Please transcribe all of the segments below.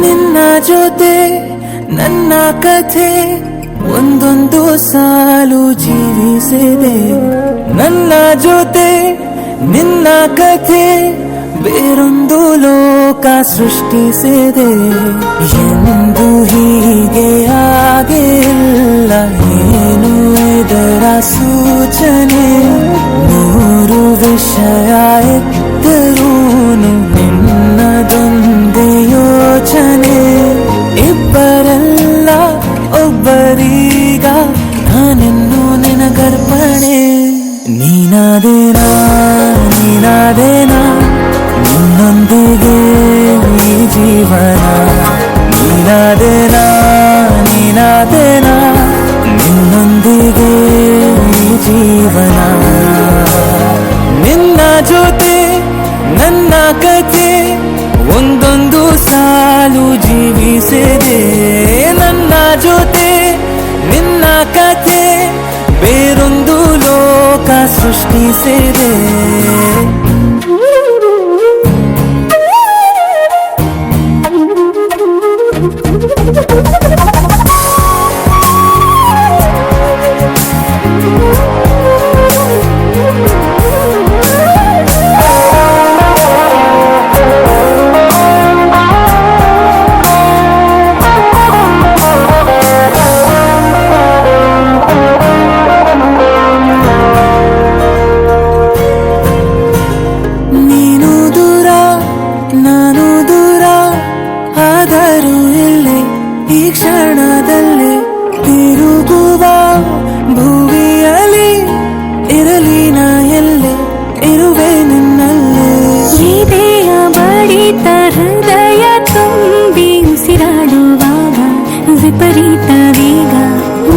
ನಿನ್ನ ಜೊತೆ ನನ್ನ ಕಥೆ ಒಂದೊಂದು ಸಾಲು ಜೀವಿಸಿದೆ. ನನ್ನ ಜೊತೆ ನಿನ್ನ ಕಥೆ ಬೇರೊಂದು ಲೋಕ ಸೃಷ್ಟಿಸಿದೆ. ಎಂದು ಹೀಗೆ ಆಗಿಲ್ಲ, ಏನು ಇದರ ಸೂಚನೆ? ನೂರು ವಿಷಯ ಎತ್ತರೂನು ನಿನ್ನದೊಂದೇ ಯೋಚನೆ. ಇಬ್ಬರಲ್ಲ ಒಬ್ಬರೀಗ ನಾನಿನ್ನು ನಿನಗರ್ಪಣೆ. ನೀನಾದೇನಾ ನೀನಾದೇನಾ ನಿನ್ನೊಂದಿಗೆ ಈ ಜೀವನ. ನೀನಾದೇನಾ ನೀನಾದೇನಾ ನಿನ್ನೊಂದಿಗೆ ಈ ಜೀವನ. ನಿನ್ನ ಜೊತೆ ನನ್ನ ಕಥೆ ಒಂದೊಂದು ಸಾಲು ಜೀವಿಸಿದೆ. ನನ್ನ ಜೊತೆ ನಿನ್ನ ಕಥೆ ಬೇರೊಂದು ಲೋಕ ಸೃಷ್ಟಿಸಿದೆ. ಕ್ಷಣದಲ್ಲಿ ತಿರುಗುವ ಭುವಿಯಲ್ಲಿ ಇರಲಿ ನಾ ಎಲ್ಲೆ ಇರುವೆ ನಿನ್ನಲ್ಲೇ. ಹೃದಯ ಬಡಿತ ಹೃದಯ ತುಂಬಿ ಉಸಿರಾಡುವಾಗ ವಿಪರೀತ ವೇಗ.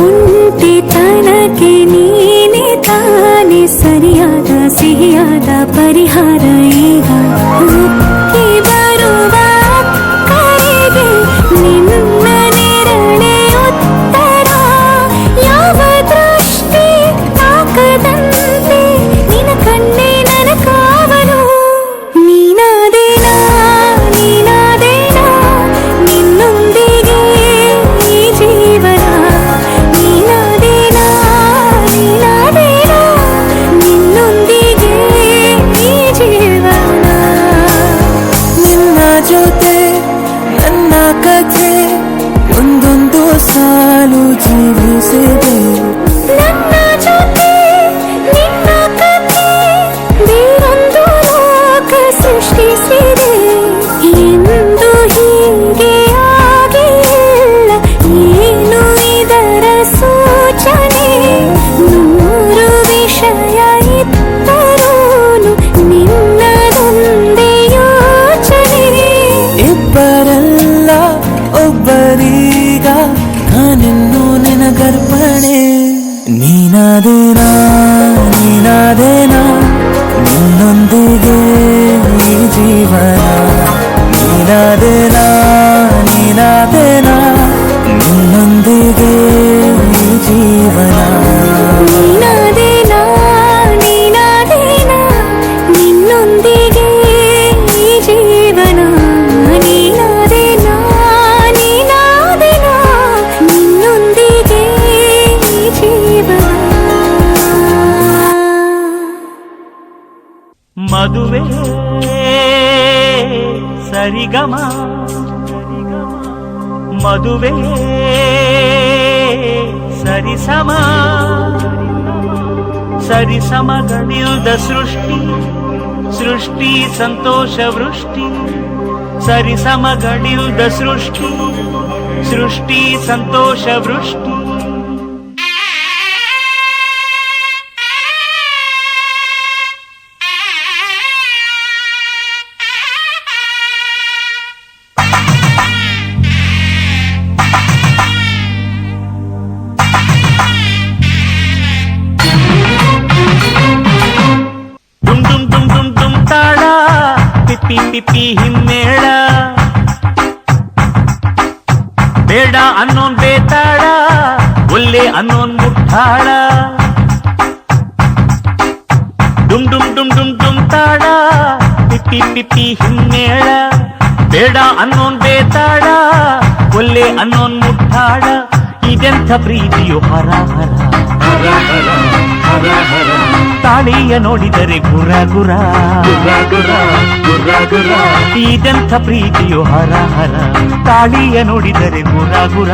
ಒಂಟಿತನಕ್ಕೆ ನೀನೆ ತಾನೆ ಸರಿಯಾದ ಸಿಹಿಯಾದ ಪರಿಹಾರ ಈಗ. ಉಕ್ಕಿ ಬರುವ ಕರೆಗೆ ನಿನ್ನ ನೆರಳೆ ಉತ್ತರ. ಯಾವ ದೃಷ್ಟಿ ತಾಕದಂತೆ ನಿನ್ನ ಕಣ್ಣೆ ನನ್ನ ಕಾವಲು. ನೀನಾದೇನಾ ನೀನಾದೇನಾ ನಿನ್ನೊಂದಿಗೆ ಈ ಜೀವನ. ನೀನಾದೇನಾ ನೀನಾದೇನಾ ನಿನ್ನೊಂದಿಗೆ ಈ ಜೀವನ. ನಿನ್ನ ಜೊತೆ ನನ್ನ ಕಥೆ ಒಂದೊಂದು ಸಾಲು ಜೀವಿಸಿದೆ. ನನ್ನ ಜೊತೆ ನಿನ್ನ ಕಥೆ ಬೇರೊಂದು ಲೋಕ ಸೃಷ್ಟಿಸಿದೆ. ಎಂದು ಹೀಗೆ ಆಗಿಲ್ಲ, ಏನು ಇದರ ಸೂಚನೆ? ನೂರು ವಿಷಯ ಇತ್ತರೂನು ನಿನ್ನದೊಂದೇ ಯೋಚನೆ. ಇಬ್ಬರಲ್ಲ ಒಬ್ಬರೀಗ ನಾನಿನ್ನು ನಿನಗರ್ಪಣೆ. ನೀನಾದೇನಾ ನೀನಾದೇನಾ ನಿನ್ನೊಂದಿಗೆ ಈ ಜೀವನ. ನೀನಾದೇನಾ ನೀನಾದೇನಾ ನಿನ್ನೊಂದಿಗೆ ಈ ಜೀವನ. ನೀನಾದೇನಾ ನೀನಾದೇನಾ ನಿನ್ನೊಂದಿಗೆ ಈ ಜೀವನ. ನೀನಾದೇನಾ ನೀನಾದೇನಾ ನಿನ್ನೊಂದಿಗೆ ಈ ಜೀವನ. ಮದುವೆ ಸರಿಗಮ ಮದುವೆ ಸರಿಸಮ. ಸರಿಸಮಗಳಿಲ್ದ ಸೃಷ್ಟಿ ಸೃಷ್ಟಿ ಸಂತೋಷ ವೃಷ್ಟಿ. ಸರಿಸಮಗಳಿಲ್ದ ಸೃಷ್ಟಿ ಸೃಷ್ಟಿ ಸಂತೋಷ ವೃಷ್ಟಿ. ಪಿಪಿ ಹಿಮ್ಮೇಳ ಬೇಡ ಅನ್ನೋನ್ ಬೇತಾಳ, ಒಲ್ಲೆ ಅನ್ನೋನ್ ಮುಟ್ಟಾಳ. ಡುಮ್ ಡುಮ್ ಡುಮ್ ಡುಮ್ ಡುಮ್ ತಾಳ ಪಿಪಿ ಪಿಪಿ ಹಿಮ್ಮೇಳ ಬೇಡ ಅನ್ನೋನ್ ಬೇತಾಳ, ಒಲ್ಲೆ ಅನ್ನೋನ್ ಮುಟ್ಟಾಳ, ಇದೆಂಥ ಪ್ರೀತಿಯು ಹರ ಹರ ಹರ ಹರ ಹರ ಹರ. ತಾಳಿಯ ನೋಡಿದರೆ ಗುರ ಗುರ ಗುರ ಗುರ ಗುರ ಗುರ, ಇದೆಂಥ ಪ್ರೀತಿಯು ಹರ ಹರ. ತಾಳಿಯ ನೋಡಿದರೆ ಗುರ ಗುರ.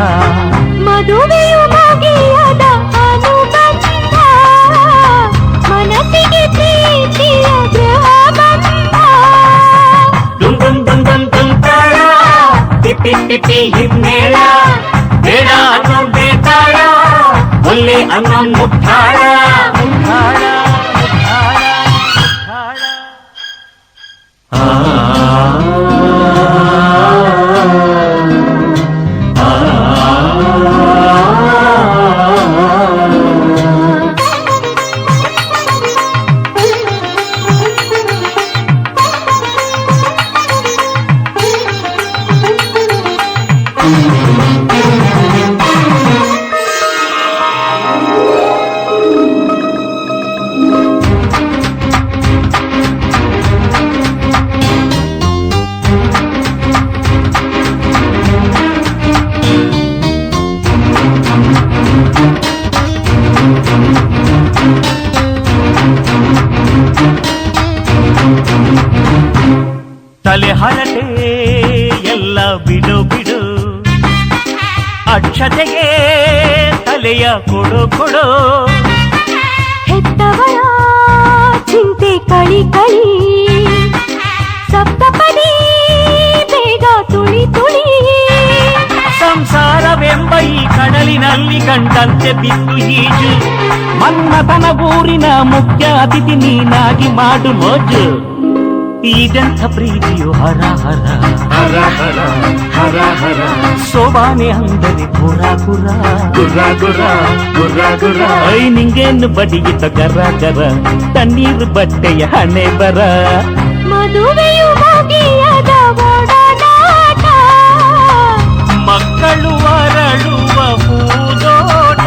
ಮದುವೆಯು ಮುಗಿಯದ ಅನುಬಂಧ, ಮನಸ್ಸಿಗೆ ಪ್ರೀತಿಯ ಗೃಹಬಂಧ. ದುಂ ದುಂ ದುಂ ದುಂ ದುಂ ತಾಳ, ಟಿಪಿ ಟಿಪಿ ಹಿಮ್ಮೇಳ. ಬೇಡ ಅನ್ನೋನ್ ಬೇತಾಳ, ಒಲ್ಲೆ ಅನ್ನೋನ್ ಮುಟ್ಟಾಳ ಮುಟ್ಟಾಳ ಮುಟ್ಟಾಳ ಮುಟ್ಟಾಳ. ತಲೆ ಹರಟೆ ಎಲ್ಲ ಬಿಡು ಬಿಡು, ಅಕ್ಷತೆಗೆ ತಲೆಯ ಕೊಡು ಕೊಡು. ಹೆತ್ತವರ ಚಿಂತೆ ಕಳಿ ಕಳಿ, ಸಪ್ತಪದಿ ಬೇಗ ತುಳಿ ತುಳಿ. ಸಂಸಾರವೆಂಬ ಈ ಕಡಲಿನಲ್ಲಿ ಕಂಡಂತೆ ಬಿದ್ದು ಈಜು. ಮನ್ಮಥನ ಊರಿನ ಮುಖ್ಯ ಅತಿಥಿ ನೀನಾಗಿ ಮಾಡು ಮೋಜು. ಇದೆಂಥ ಪ್ರೀತಿಯು ಹರ ಹರ ಹರ ಹರ ಹರ ಹರ. ಸೋಬಾನೆ ಅಂದರೆ ಗುರ ಗುರ ಗುರ ಗುರ ಗುರ ಗುರ. ಐ ನಿಂಗೇನು ಬಡಿಯಿತ ಗರ ಗರ, ತಣ್ಣೀರು ಬಟ್ಟೆಯ ಹಣೆ ಬರ. ಮದುವೆಯು ಮುಗಿಯದ ಓಡಾಟ, ಮಕ್ಕಳು ಅರಳುವ ಹೂದೋಟ.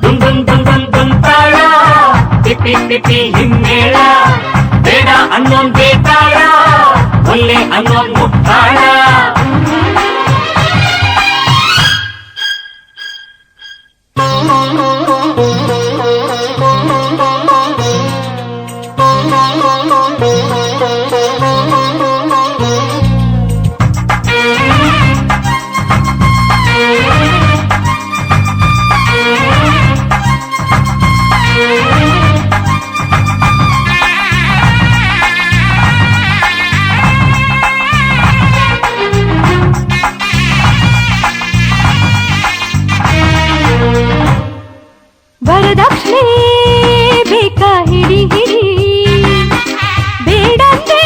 ದುಂ ದುಂ ದುಂ ದುಂ ದುಂ ತಾಳ, ಟಿಪಿ ಟಿಪಿ ಹಿಮ್ಮೇಳ. ಬೇಡ ಅನ್ನೋನ್ ಬೇತಾಳ, ಒಲ್ಲೆ ಅನ್ನೋನ್ ಮುಟ್ಟಾಳ. ವರದಕ್ಷಿಣೆ ಬೇಕಾ ಹಿಡಿ ಹಿಡಿ, ಬೇಡಂತೆ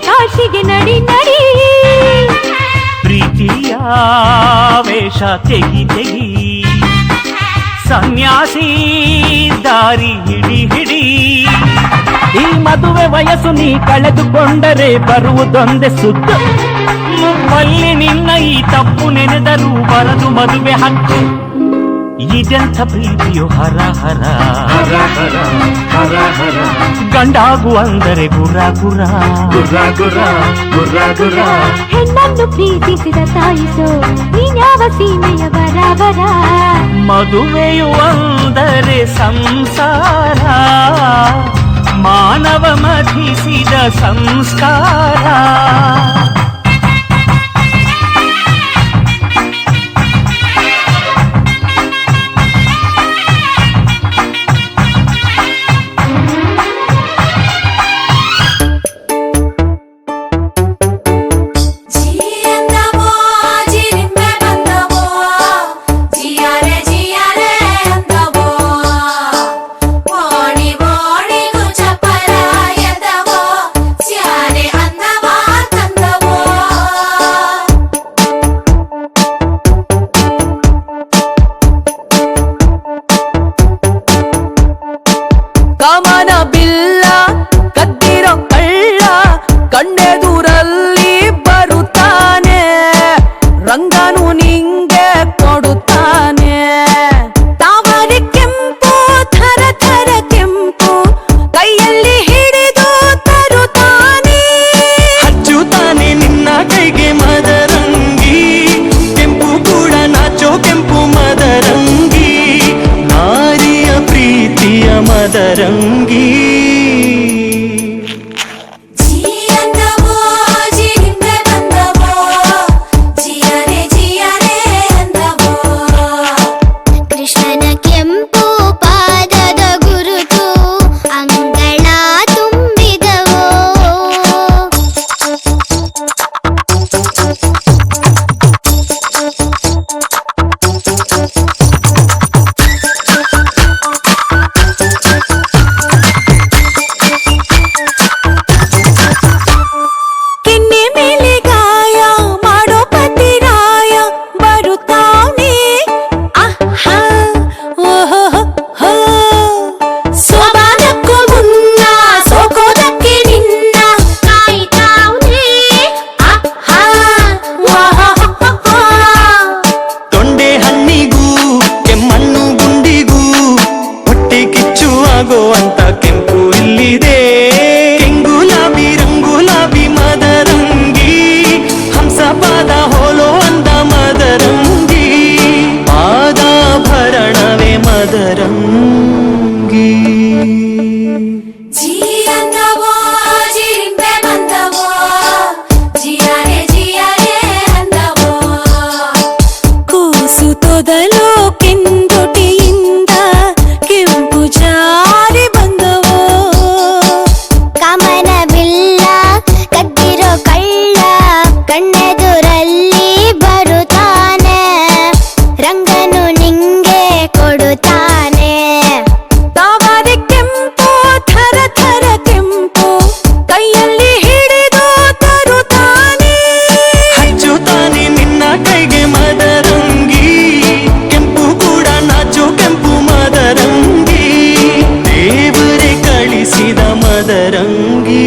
ಕಾಶಿಗೆ ನಡಿ ನಡಿ. ಪ್ರೀತಿಯ ವೇಷ ತೆಗಿ ತೆಗಿ, ಸನ್ಯಾಸಿ ದಾರಿ ಹಿಡಿ ಹಿಡಿ. ಈ ಮದುವೆ ವಯಸ್ಸು ನೀ ಕಳೆದುಕೊಂಡರೆ ಬರುವುದೊಂದೇ ಸುದ್ದು. ಮುಪ್ಪಲ್ಲಿ ನಿನ್ನ ಈ ತಪ್ಪು ನೆನೆದರೂ ಬರದು ಮದುವೆ ಹಕ್ಕು. ಇದೆಂಥ ಪ್ರೀತಿಯು ಹರ ಹರ ಹರ ಹರ ಹರ ಹರ. ಗಂಡಾಗು ಅಂದರೆ ಗುರ ಗುರ ಗುರ ಗುರ ಗುರ ಗುರ. ಹೆಣ್ಣನ್ನು ಪ್ರೀತಿಸಿದ ತಾಯಿಸೋ ನೀನ್ಯಾವ ಸೀಮೆಯ ಬರಬರ. ಮದುವೆಯು ಅಂದರೆ ಸಂಸಾರ, ಮಾನವ ಮಧಿಸಿದ ಸಂಸ್ಕಾರ. ಮದರಂಗಿ ಅಂತ ಕೆಂಪು ಇಲ್ಲಿದೆ ಕೆಂಗುಲಾಬಿ ರಂಗುಲಾಬಿ ಮದರಂಗಿ ಹಂಸ ಪಾದ ಹೋಲೋ ಅಂದ ಮದರಂಗಿ ಪಾದಾಭರಣವೇ ಮದರಂಗಿ ಕೂಸು ತೊದಲು ಕೆಂದೊಟಿಯಿಂದ ಕೆಂಪು ಜಾರಿ ಬಂದವೋ ಕಮನವಿಲ್ಲ ಕದ್ದಿರೋ ಕಳ್ಳ ಕಣ್ಣೆದುರಲ್ಲಿ ಬರುತ್ತಾನೆ ರಂಗನು ನಿಂಗೆ ಕೊಡುತ್ತಾನೆ ತಾವಾದೆ ಕೆಂಪು ಥರ ಥರ ಕೆಂಪು ಕೈಯಲ್ಲಿ ಹಿಡಿದು ತರುತ್ತಾನೆ ಹಚ್ಚುತ್ತಾನೆ ನಿನ್ನ ಕೈಗೆ ಮದರಂಗಿ ಕೆಂಪು ಕೂಡ ನಾಚು ಕೆಂಪು ಮದರಂಗಿ ದೇವರೇ ಕಳಿಸಿದ ಮದರಂಗಿ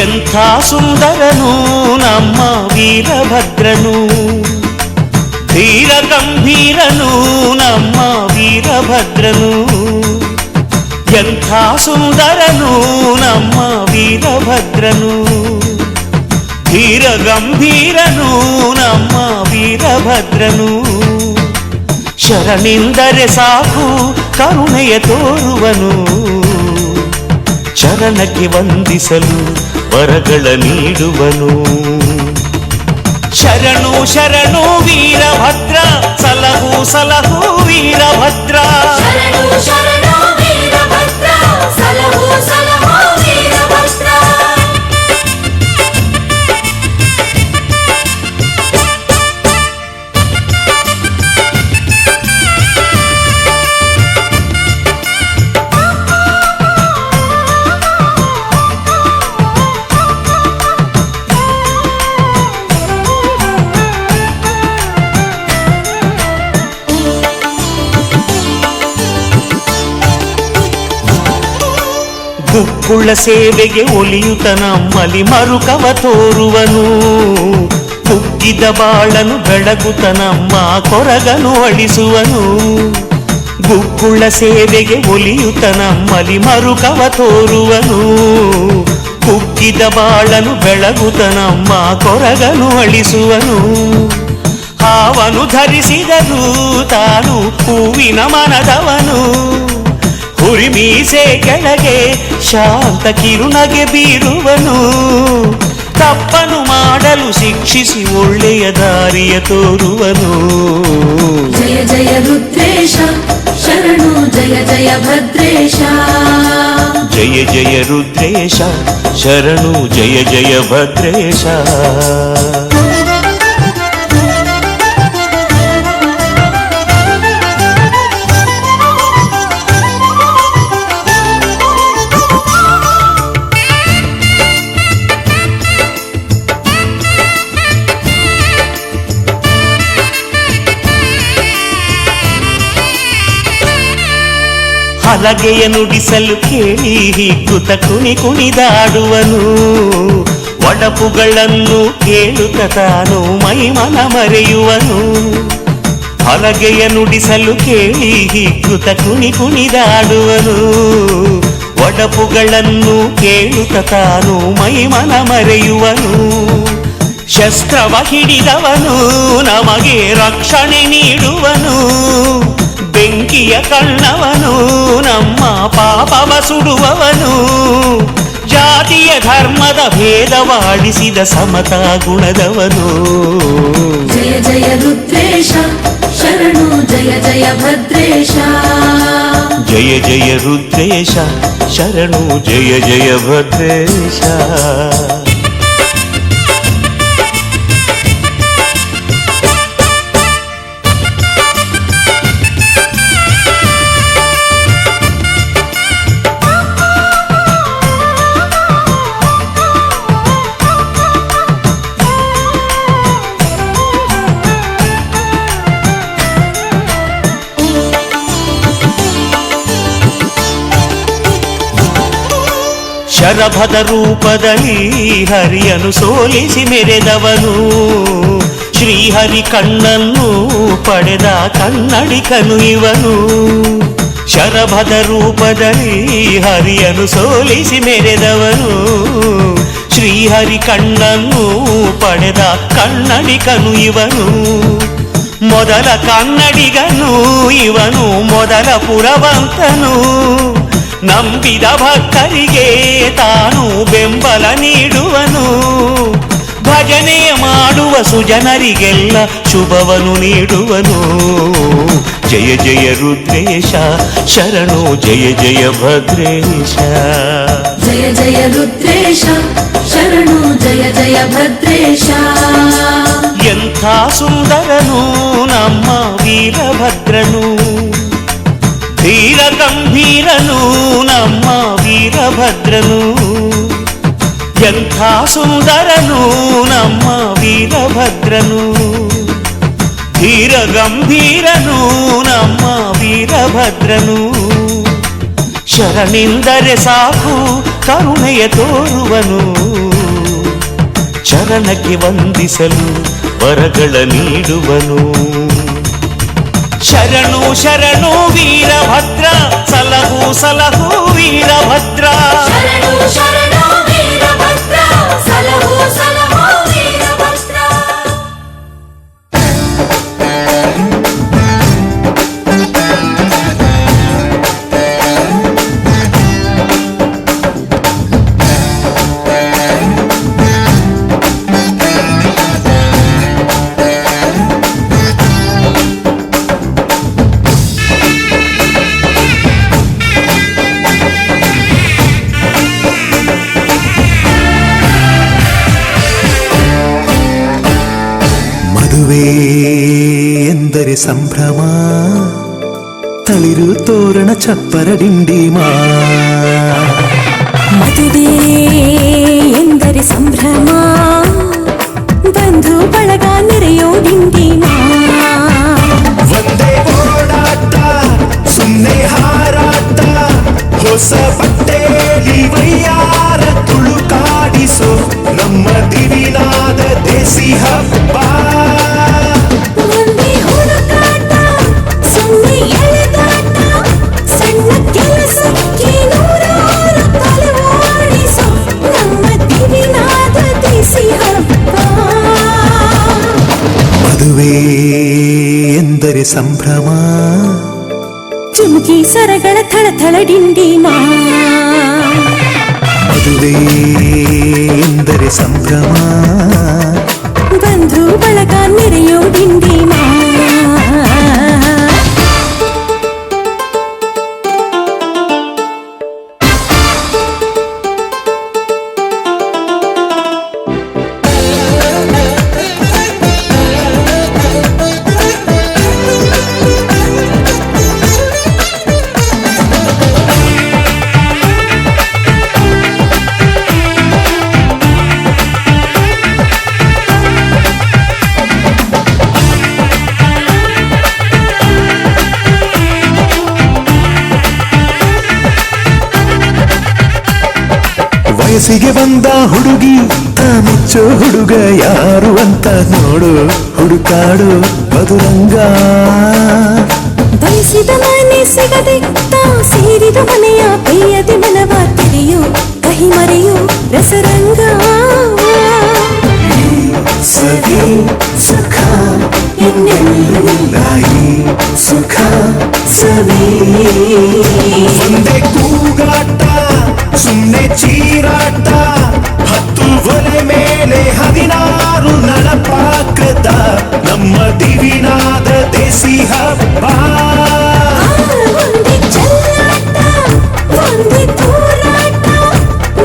ಎಂಥ ಸುಂದರನು ನಮ್ಮ ವೀರಭದ್ರನು ಧೀರ ಗಂಭೀರನು ನಮ್ಮ ವೀರಭದ್ರನು ಎಂಥ ಸುಂದರನು ನಮ್ಮ ವೀರಭದ್ರನು ಧೀರ ಗಂಭೀರನು ನಮ್ಮ ವೀರಭದ್ರನು ಶರಣಿಂದರೆ ಸಾಕು ಕರುಣೆಯ ತೋರುವನು ಚರಣಕ್ಕೆ ವಂದಿಸಲು ವರಗಳ ನೀಡುವನು ಶರಣು ಶರಣು ವೀರಭದ್ರ ಸಲಹು ಸಲಹು ವೀರಭದ್ರ ಗುಕ್ಕುಳ ಸೇವೆಗೆ ಒಲಿಯುತ ನಮ್ಮಲಿ ಮರುಕವ ತೋರುವನು ಕುಗ್ಗಿದ ಬಾಳನು ಬೆಳಗುತ್ತ ನಮ್ಮ ಕೊರಗನು ಅಳಿಸುವನು ಗುಕ್ಕುಳ ಸೇವೆಗೆ ಒಲಿಯುತ ನಮ್ಮಲಿ ಮರುಕವ ತೋರುವನು ಕುಗ್ಗಿದ ಬಾಳನು ಬೆಳಗುತ್ತ ನಮ್ಮ ಕೊರಗನು ಅಳಿಸುವನು ಹಾವನು ಧರಿಸಿದರು ತಾನು ಹೂವಿನ ಮನದವನು ಹುರಿಮೀಸೆ ಕೆಳಗೆ ಶಾಂತ ಕಿರುನಗೆ ಬೀರುವನು ತಪ್ಪನು ಮಾಡಲು ಶಿಕ್ಷಿಸಿ ಒಳ್ಳೆಯ ದಾರಿಯ ತೋರುವನು ಜಯ ಜಯ ರುದ್ರೇಶ ಶರಣು ಜಯ ಜಯ ಭದ್ರೇಶ ಜಯ ಜಯ ರುದ್ರೇಶ ಶರಣು ಜಯ ಜಯ ಭದ್ರೇಶ ಹಲಗೆಯ ನುಡಿಸಲು ಕೇಳಿ ಹಿಗ್ಗುತ್ತ ಕುಣಿದಾಡುವನು ಒಡಪುಗಳನ್ನು ಕೇಳುತ್ತ ತಾನು ಮೈಮನ ಮರೆಯುವನು ಹಲಗೆಯ ನುಡಿಸಲು ಕೇಳಿ ಹಿಗ್ಗುತ್ತ ಕುಣಿ ಕುಣಿದಾಡುವನು ಒಡಪುಗಳನ್ನು ಕೇಳುತ್ತ ತಾನು ಮೈಮನ ಮರೆಯುವನು ಶಸ್ತ್ರವ ಹಿಡಿದವನು ನಮಗೆ ರಕ್ಷಣೆ ನೀಡುವನು ಬೆಂಕಿಯ ಕಣ್ಣವನು ನಮ್ಮ ಪಾಪವ ಸುಡುವವನು ಜಾತಿಯ ಧರ್ಮದ ಭೇದವಾಡಿಸಿದ ಸಮತಾ ಗುಣದವನು ಜಯ ಜಯ ರುದ್ರೇಶ ಶರಣು ಜಯ ಜಯ ಭದ್ರೇಶ ಜಯ ಜಯ ರುದ್ರೇಶ ಶರಣು ಜಯ ಜಯ ಭದ್ರೇಶ ಶರಭದ ರೂಪದಲ್ಲಿ ಹರಿಯನು ಸೋಲಿಸಿ ಮೆರೆದವನು ಶ್ರೀಹರಿ ಕಣ್ಣನ್ನು ಪಡೆದ ಕನ್ನಡಿಕನು ಇವನು ಶರಭದ ರೂಪದಲ್ಲಿ ಹರಿಯನು ಸೋಲಿಸಿ ಮೆರೆದವನು ಶ್ರೀಹರಿ ಕಣ್ಣನ್ನು ಪಡೆದ ಕನ್ನಡಿಕನು ಇವನು ಮೊದಲ ಕನ್ನಡಿಗನು ಇವನು ಮೊದಲ ಪುರವಂತನು ನಂಬಿದ ಭಕ್ತರಿಗೆ ತಾನು ಬೆಂಬಲ ನೀಡುವನು ಭಜನೆ ಮಾಡುವ ಸುಜನರಿಗೆಲ್ಲ ಶುಭವನು ನೀಡುವನು ಜಯ ಜಯ ರುದ್ರೇಶ ಶರಣು ಜಯ ಜಯ ಭದ್ರೇಶ ಜಯ ಜಯ ರುದ್ರೇಶ ಶರಣು ಜಯ ಜಯ ಭದ್ರೇಶ ಎಂಥ ಸುಂದರನು ನಮ್ಮ ವೀರಭದ್ರನು ಧೀರ ಗಂಭೀರನು ನಮ್ಮ ವೀರಭದ್ರನು ಎಂಥ ಸುಂದರನು ನಮ್ಮ ವೀರಭದ್ರನು ಧೀರ ಗಂಭೀರನು ನಮ್ಮ ವೀರಭದ್ರನು ಶರಣಿಂದರೆ ಸಾಕು ಕರುಣೆಯ ತೋರುವನು ಚರಣಕ್ಕೆ ವಂದಿಸಲು ವರಗಳ ನೀಡುವನು ಶರಣು ಶರಣು ವೀರಭದ್ರ ಸಲಹು ಸಲಹು ವೀರಭದ್ರ ಶರಣು ಶರಣು ವೀರಭದ್ರ ಸಲಹು ಸಲಹು ವೀರಭದ್ರ ಮದುವೆ ಎಂದರೆ ಸಂಭ್ರಮ ತಳಿರು ತೋರಣ ಚಪ್ಪರ ಡಿಂಡಿಮಾ ಮದುವೆ ಎಂದರೆ ಸಂಭ್ರಮ ಬಂಧು ಬಳಗ ನೆರೆಯೋ ಡಿಂಡಿಮಾ ಒಂದೇ ಓಡಾಟ ಸುಮ್ಮನೆ ಹಾರಾಟ ಹೊಸ ಬಟ್ಟೆಲಿ ವೈಯಾರ ತುಳುಕಾಡಿಸೋ ನಮ್ಮ ದಿವಿನಾದ ದೇಸಿ ಹಬ್ಬ ಒಂದೇ ಹುಡುಕಾಟ ಸುಮ್ಮನೆ ಎಳೆದಾಟ ಸಣ್ಣ ಕೆಲಸಕ್ಕೆ ನೂರಾರು ತಲೆ ಓಡಿಸೋ ನಮ್ಮ ದಿವಿನಾದ ದೇಸಿ ಹಬ್ಬ ಮದುವೆ ಎಂದರೆ ಸಂಭ್ರಮ ಚುಮುಕಿ ಸರಗಳ ಥಳಥಳ ಡಿಂಡಿಮಾ ಮದುವೆ ಎಂದರೆ ಸಂಭ್ರಮ ಬಂಧು ಬಳಗ ನೆರೆಯೋ ಡಿಂಡಿಮಾ ವಯಸ್ಸಿಗೆ ಬಂದ ಹುಡುಗಿ ಮುಚ್ಚೋ ಹುಡುಗ ಯಾರು ಅಂತ ನೋಡು ಹುಡುಕಾಡು ಮಧುರಂಗ ಬಯಸಿದ ಮನೆ ಸಿಗದೆ ತಾ ಸೇರಿದ ಮನೆಯ ಬೇಯದೆ ಮನವ ತಿಳಿಯು ಕಹಿ ಮರೆಯು ರಸರಂಗ ಸವಿ ಸುಖ ಇನ್ನೆಲ್ಲ ಈ ಸುಖ ಸವಿ ಒಂದೇ ಕೂಗಾಟ ಸುಮ್ಮನೆ ಚೀರಾಟ 10 ಒಲೆ ಮೇಲೆ 16 ನಳಪಾಕದ ನಮ್ಮ ದಿವಿನಾದ ದೇಸಿ ಹಬ್ಬ ಒಂದೇ ಚೆಲ್ಲಾಟ ಒಂದೇ ತೂರಾಟ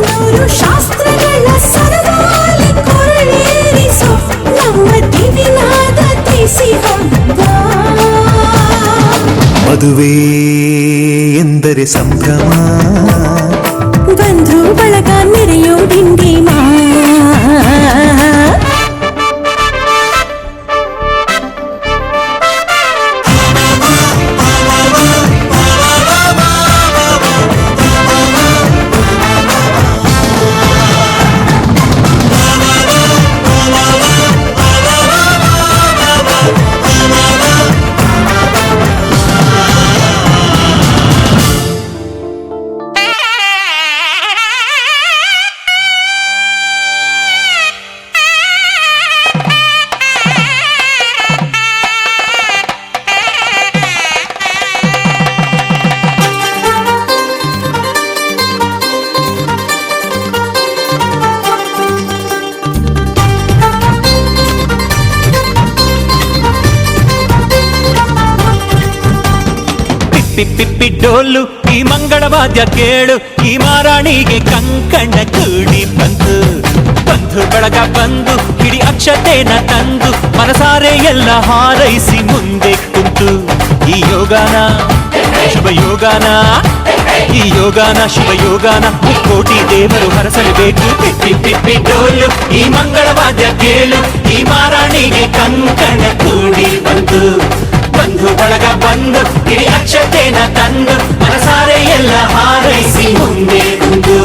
100 ಶಾಸ್ತ್ರಗಳ ಸರದಾಲಿ ಕೊರಳೇರಿಸೋ ನಮ್ಮ ದಿವಿನಾದ ದೇಸಿ ಹಬ್ಬ ಮದುವೆ ಎಂದರೆ ಸಂಭ್ರಮ ಬಂದ್ರು ಬಳಗ ನೆರೆಯೋ ಡಿಂಡಿಮ ಪಿಪ್ಪಿ ಡೋಲು ಈ ಮಂಗಳವಾದ್ಯ ಕೇಳು ಈ ಮಾರಾಣಿಗೆ ಕಂಕಣ ಕೂಡಿ ಬಂತು ಬಂಧು ಬಳಗ ಬಂದು ಹಿಡಿ ಅಕ್ಷತೆನ ತಂದು ಮನಸಾರೆ ಎಲ್ಲ ಹಾರೈಸಿ ಮುಂದೆ ಕುಂತು ಈ ಯೋಗಾನ ಶುಭ ಯೋಗಾನ ಈ ಯೋಗಾನ ಶುಭ ಯೋಗಾನ ಮುಕ್ಕೋಟಿ ದೇವರು ಹರಸಲೇಬೇಕು ಪಿಪ್ಪಿ ಡೋಲು ಈ ಮಂಗಳವಾದ್ಯ ಕೇಳು ಈ ಮಾರಾಣಿಗೆ ಕಂಕಣ ಕೂಡಿ ಬಂತು ಬಂಧು ಬಳಗ ಬಂದು ಹಿಡಿ ಅಕ್ಷತೆನ ತಂದು ಮನಸಾರೆ ಎಲ್ಲ ಹಾರೈಸಿ ಮುಂದೆ ಕುಂದು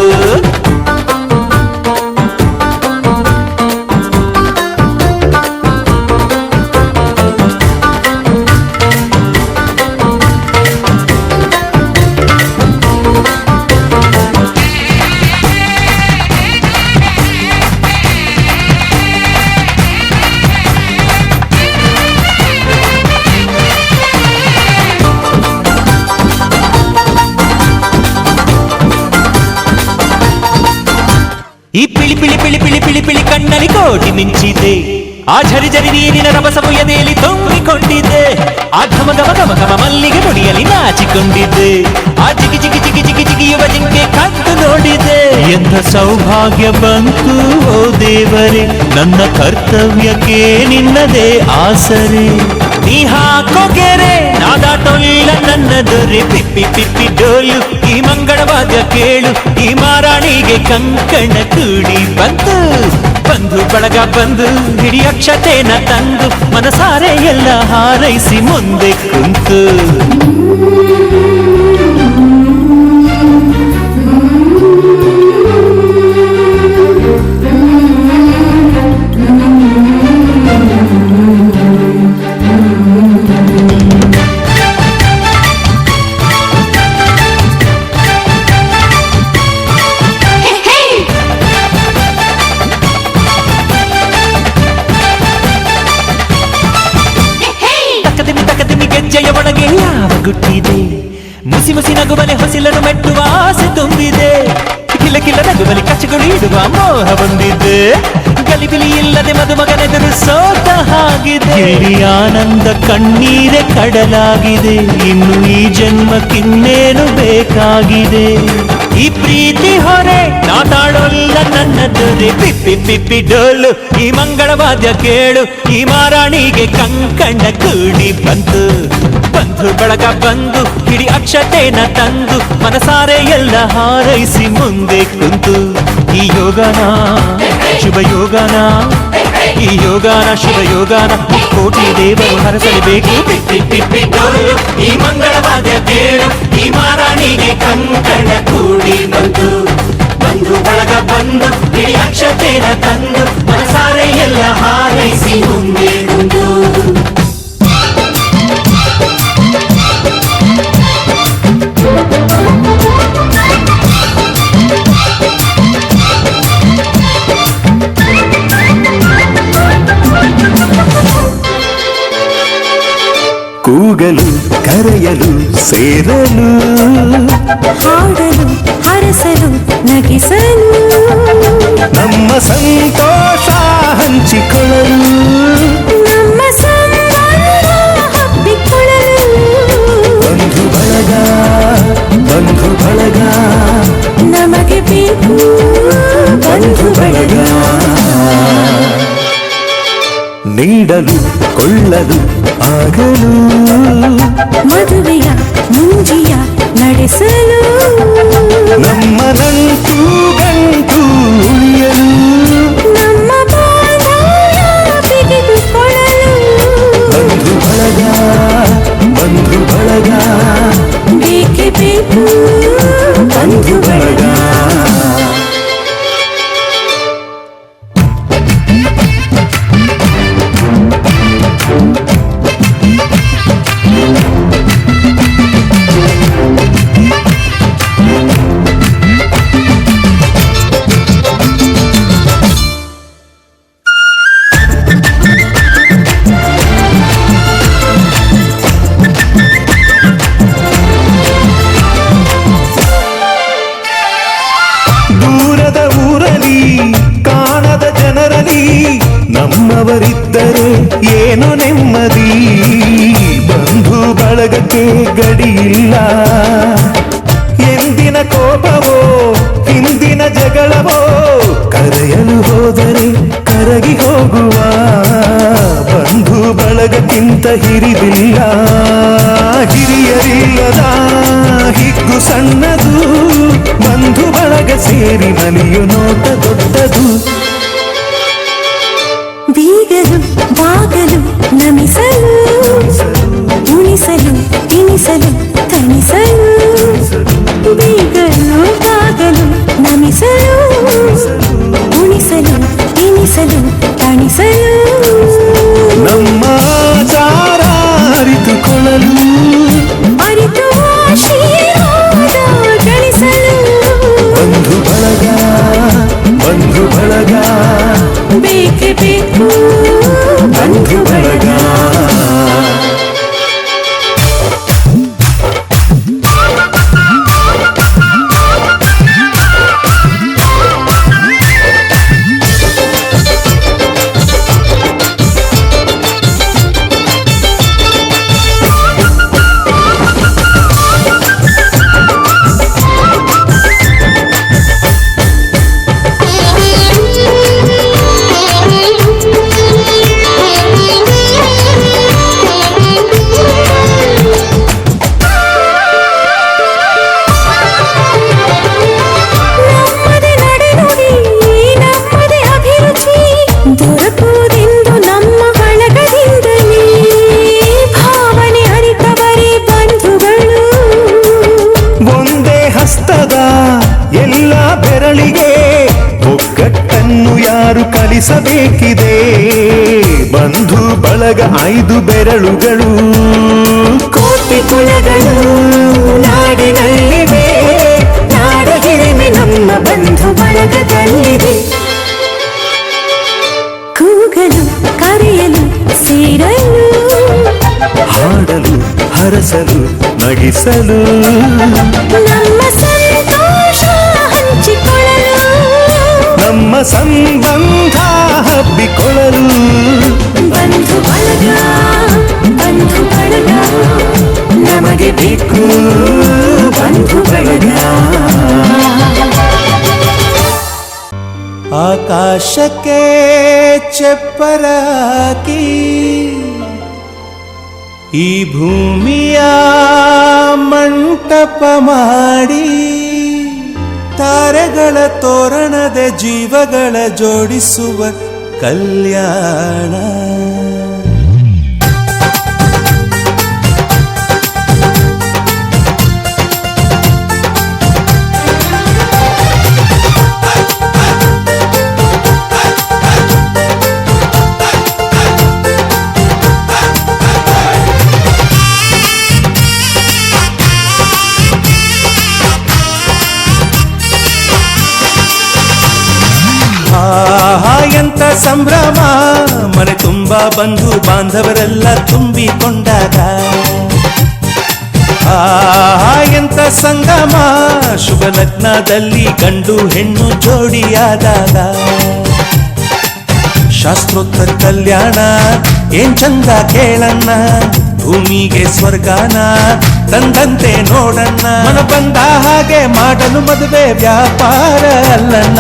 ಈ ಪಿಳಿ ಪಿಳಿ ಪಿಳಿ ಪಿಳಿ ಪಿಳಿ ಪಿಳಿ ಕಣ್ಣಲ್ಲಿ ಕೋಟಿ ಮಿಂಚಿದೆ ಆ ಝರಿ ಝರಿ ನೀರಿನ ರಭಸವು ಎದೆಯಲ್ಲಿ ತುಂಬಿಕೊಂಡಿದ್ದೆ ಆ ಘಮ ಘಮ ಘಮ ಘಮ ಮಲ್ಲಿಗೆ ಮುಡಿಯಲ್ಲಿ ನಾಚಿಕೊಂಡಿದ್ದೆ ಆ ಜಿಗಿ ಜಿಗಿ ಜಿಗಿ ಜಿಗಿ ಜಿಗಿಯುವ ಜಿಂಕೆ ಕದ್ದು ನೋಡಿದೆ ಎಂಥ ಸೌಭಾಗ್ಯ ಬಂತು ಓ ದೇವರೇ ನನ್ನ ಕರ್ತವ್ಯಕ್ಕೆ ನಿನ್ನದೇ ಆಸರೆ ನೀ ಹಾಕೋ ಗೆರೆ ನಾದಾಟೊಲ್ಲ ನನ್ನ ದೊರೆ ಪಿಪ್ಪಿ ಪಿಪ್ಪಿ ಡೋಲು ಈ ಮಂಗಳವಾದ್ಯ ಕೇಳು ಈ ಮಾರಾಣಿಗೆ ಕಂಕಣ ಕೂಡಿ ಬಂತು ಬಂಧು ಬಳಗ ಬಂದು ಹಿಡಿ ಅಕ್ಷತೆನ ತಂದು ಮನಸಾರೆ ಎಲ್ಲ ಹಾರೈಸಿ ಮುಂದೆ ಕುಂತು ಗೆಜ್ಜೆಯ ಒಳಗೆ ಯಾವ ಗುಟ್ಟಿದೆ ಮುಸಿ ಮುಸಿ ನಗುವಲೆ ಹೊಸಿಲನ್ನು ಮೆಟ್ಟುವ ಆಸೆ ತುಂಬಿದೆ ಕಿಲ ಕಿಲ ನಗುವಲಿ ಕಚ್ಚಗಳು ಇಡುವ ಮೋಹ ಬಂದಿದೆ ಗಲಿಬಿಲಿ ಇಲ್ಲದೆ ಮದುಮಗನೆದುರು ಸೋತ ಹಾಗಿದೆ ಇಲ್ಲಿ ಆನಂದ ಕಣ್ಣೀರೆ ಕಡಲಾಗಿದೆ ಇನ್ನು ಈ ಜನ್ಮಕ್ಕಿನ್ನೇನು ಬೇಕಾಗಿದೆ ಈ ಪ್ರೀತಿ ಹೊರೆ ನಾತಾಡೋಲ್ಲ ನನ್ನ ದೊರೆ ಪಿಪ್ಪಿ ಪಿಪ್ಪಿ ಡೋಲು ಈ ಮಂಗಳವಾದ್ಯ ಕೇಳು ಈ ಮಾರಾಣಿಗೆ ಕಂಕಣ ಕೂಡಿ ಬಂತು ಬಂಧು ಬಳಗ ಬಂದು ಹಿಡಿ ಅಕ್ಷತೆನ ತಂದು ಮನಸಾರೆ ಎಲ್ಲ ಹಾರೈಸಿ ಮುಂದೆ ಕುಂತು ಈ ಯೋಗನ ಶುಭ ಯೋಗನ ಈ ಯೋಗಾನ ಶುಭ ಯೋಗಾನ ಕೋಟಿ ದೇವರು ಹರಸಲೇಬೇಕು ಪಿಪ್ಪಿ ಪಿಪ್ಪಿ ಡೋಲು ಈ ಮಂಗಳವಾದ್ಯ ಕೇಳು ಈ ಮಾರಾಣಿಗೆ ಕಂಕಣ ಕೂಡಿ ಬಂತು ಬಂಧು ಬಳಗ ಬಂದು ಈ ಅಕ್ಷತೆನ ತಂದು ಮನಸಾರೆ ಎಲ್ಲ ಹಾರೈಸಿ ಮುಂದೆ ಬಂದು ಕೂಗಲು ಕರೆಯಲು ಸೇರಲು ಹಾಡಲು ಹರಸಲು ನಗಿಸಲು ನಮ್ಮ ಸಂತೋಷ ಹಂಚಿಕೊಳ್ಳಲು ನಮ್ಮ ಸಂಬಂಧ ಹಬ್ಬಿಕೊಳ್ಳಲು ಬಂಧು ಬಳಗ ಬಂಧು ಬಳಗ ನಮಗೆ ಬೇಕು ಬಂಧು ಬಳಗ ನೀಡಲು ಕೊಳ್ಳಲು ಆಗಲು ಮದುವೆಯ ಮುಂಜಿಯ ನಡೆಸಲು ನಮ್ಮ ನಂಟು ಗಂಟು ಉಳಿಯಲು ನಮ್ಮ ಬಾಂಧವ್ಯ ಬಿಗಿದುಕೊಳ್ಳಲು ಬಂಧು ಬಳಗ ಬಂಧು ಬಳಗ ಬೇಕೇ ಬೇಕು ಬಂಧು ಬಳಗ ದೂರದ ಊರಲಿ ಕಾಣದ ಜನರಲಿ ನಮ್ಮವರಿದ್ದರೆ ಏನು ನೆಮ್ಮದಿ ಬಂಧು ಬಳಗಕ್ಕೆ ಗಡಿಯಿಲ್ಲ ಎಂದಿನ ಕೋಪವೋ ಹಿಂದಿನ ಜಗಳವೋ ಕರೆಯಲು ಹೋದರೆ ಕರಗಿ ಹೋಗುವ ಬಂಧು ಬಳಗಕ್ಕಿಂತ ಹಿರಿದಿಲ್ಲ ಹಿರಿಯರಿಲ್ಲದ ಹಿಗ್ಗು ಸಣ್ಣದು ಬಂಧು ಬಳಗ ಸೇರಿ ಮನೆಯು ನೋಟ ದೊಡ್ಡದು ಬೀಗಲು ಬಾಗಲು ನಮಿಸಲು ಉಣಿಸಲು ತಿನಿಸಲು ತಣಿಸಲು ಬೀಗಲು ಬಾಗಲು ನಮಿಸಲು ಉಣಿಸಲು ತಿನಿಸಲು ತಣಿಸಲು ನಮ್ಮ ಆಚಾರ ಅರಿತುಕೊಳ್ಳಲು ಅರಿತು ಆಶೀರ್ವಾದ ಗಳಿಸಲು ಬಂಧು ಬಳಗ ಬಂಧು ಬಳಗ ಬೇಕೇ ಬೇಕು ಬಂಧು ಬಳಗ ನಮ್ಮದೇ ನಡೆನುಡಿ ನಮ್ಮದೇ ಅಭಿರುಚಿ ದೊರಕುವುದೆಂದು ನಮ್ಮ ಬಳಗದಿಂದಲೇ ಭಾವನೆ ಅರಿತವರೇ ಬಂಧುಗಳು ಒಂದೇ ಹಸ್ತದ ಎಲ್ಲ ಬೆರಳಿಗೆ ಒಗ್ಗಟ್ಟನ್ನು ಯಾರು ಕಲಿಸಬೇಕಿದೆ ಬಂಧು ಬಳಗ 5 ಬೆರಳುಗಳು ಕೋಟಿ ಕುಲಗಳು ನಾಡಿನಲ್ಲಿವೆ ನಾಡ ಹಿರಿಮೆ ನಮ್ಮ ಬಂಧು ಬಳಗದಲ್ಲಿದೆ ಕೂಗಲು ಕರೆಯಲು ಸೇರಲು ಹಾಡಲು ಹರಸಲು ನಗಿಸಲು ನಮ್ಮ ಸಂತೋಷ ಹಂಚಿಕೊಳ್ಳಲು ನಮ್ಮ ಸಂಬಂಧ ಹಬ್ಬಿಕೊಳ್ಳಲು ಬಂಧು ಬಳಗ ನಮಗೆ ಬೇಕು ಬಂಧು ಬಳಗ ಆಕಾಶಕ್ಕೆ ಚಪ್ಪರ ಹಾಕಿ ಈ ಭೂಮಿಯ ಮಂಟಪ ಮಾಡಿ ತಾರೆಗಳ ತೋರಣದ ಜೀವಗಳ ಜೋಡಿಸುವ ಕಲ್ಯಾಣ ತುಂಬಾ ಬಂಧು ಬಾಂಧವರೆಲ್ಲ ತುಂಬಿಕೊಂಡಾಗ ಎಂತ ಸಂಗಮ ಶುಭ ಲಗ್ನದಲ್ಲಿ ಗಂಡು ಹೆಣ್ಣು ಜೋಡಿಯಾದಾಗ ಶಾಸ್ತ್ರೋತ್ತರ ಕಲ್ಯಾಣ ಏನ್ ಚಂದ ಕೇಳಣ್ಣ ಭೂಮಿಗೆ ಸ್ವರ್ಗಾನ ತಂದಂತೆ ನೋಡಣ್ಣ ಮನ ಬಂದ ಹಾಗೆ ಮಾಡಲು ಮದುವೆ ವ್ಯಾಪಾರ ಅಲ್ಲಣ್ಣ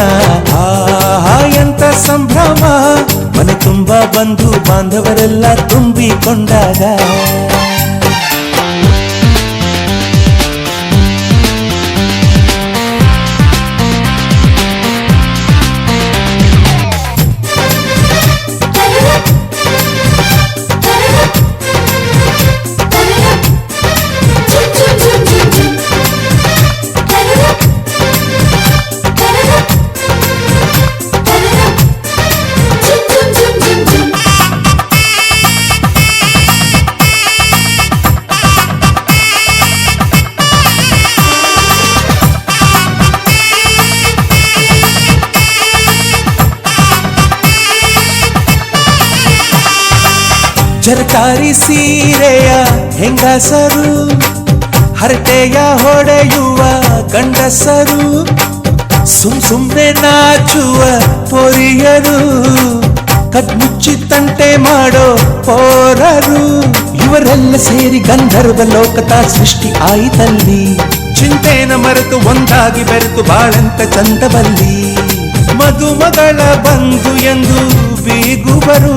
ಎಂತ ಸಂಭ್ರಮ ಮನೆ ತುಂಬಾ ಬಂಧು ಬಾಂಧವರೆಲ್ಲ ತುಂಬಿಕೊಂಡಾಗ ಜರಕಾರಿ ಸೀರೆಯ ಹೆಂಗಸರು ಹರಟೆಯ ಹೊಡೆಯುವ ಗಂಡಸರು ಸುಮ್ನೆ ನಾಚುವ ಪೊರಿಯರು ಕದ್ಮುಚ್ಚಿ ತಂಟೆ ಮಾಡೋ ಪೋರರು ಇವರೆಲ್ಲ ಸೇರಿ ಗಂಧರ್ವ ಲೋಕದ ಸೃಷ್ಟಿ ಆಯಿತಲ್ಲಿ ಚಿಂತೆನ ಮರೆತು ಒಂದಾಗಿ ಬೆರೆತು ಬಾಳಂತ ಚಂದವಲ್ಲಿ ಮದುಮಗಳ ಬಂಧು ಎಂದು ಬೀಗುವರು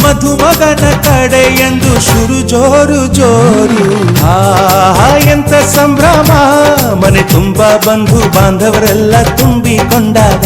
ಮಧುಮಗನ ಕಡೆ ಎಂದು ಶುರು ಜೋರು ಜೋರು ಎಂತ ಸಂಭ್ರಮ ಮನೆ ತುಂಬಾ ಬಂಧು ಬಾಂಧವರೆಲ್ಲ ತುಂಬಿಕೊಂಡಾಗ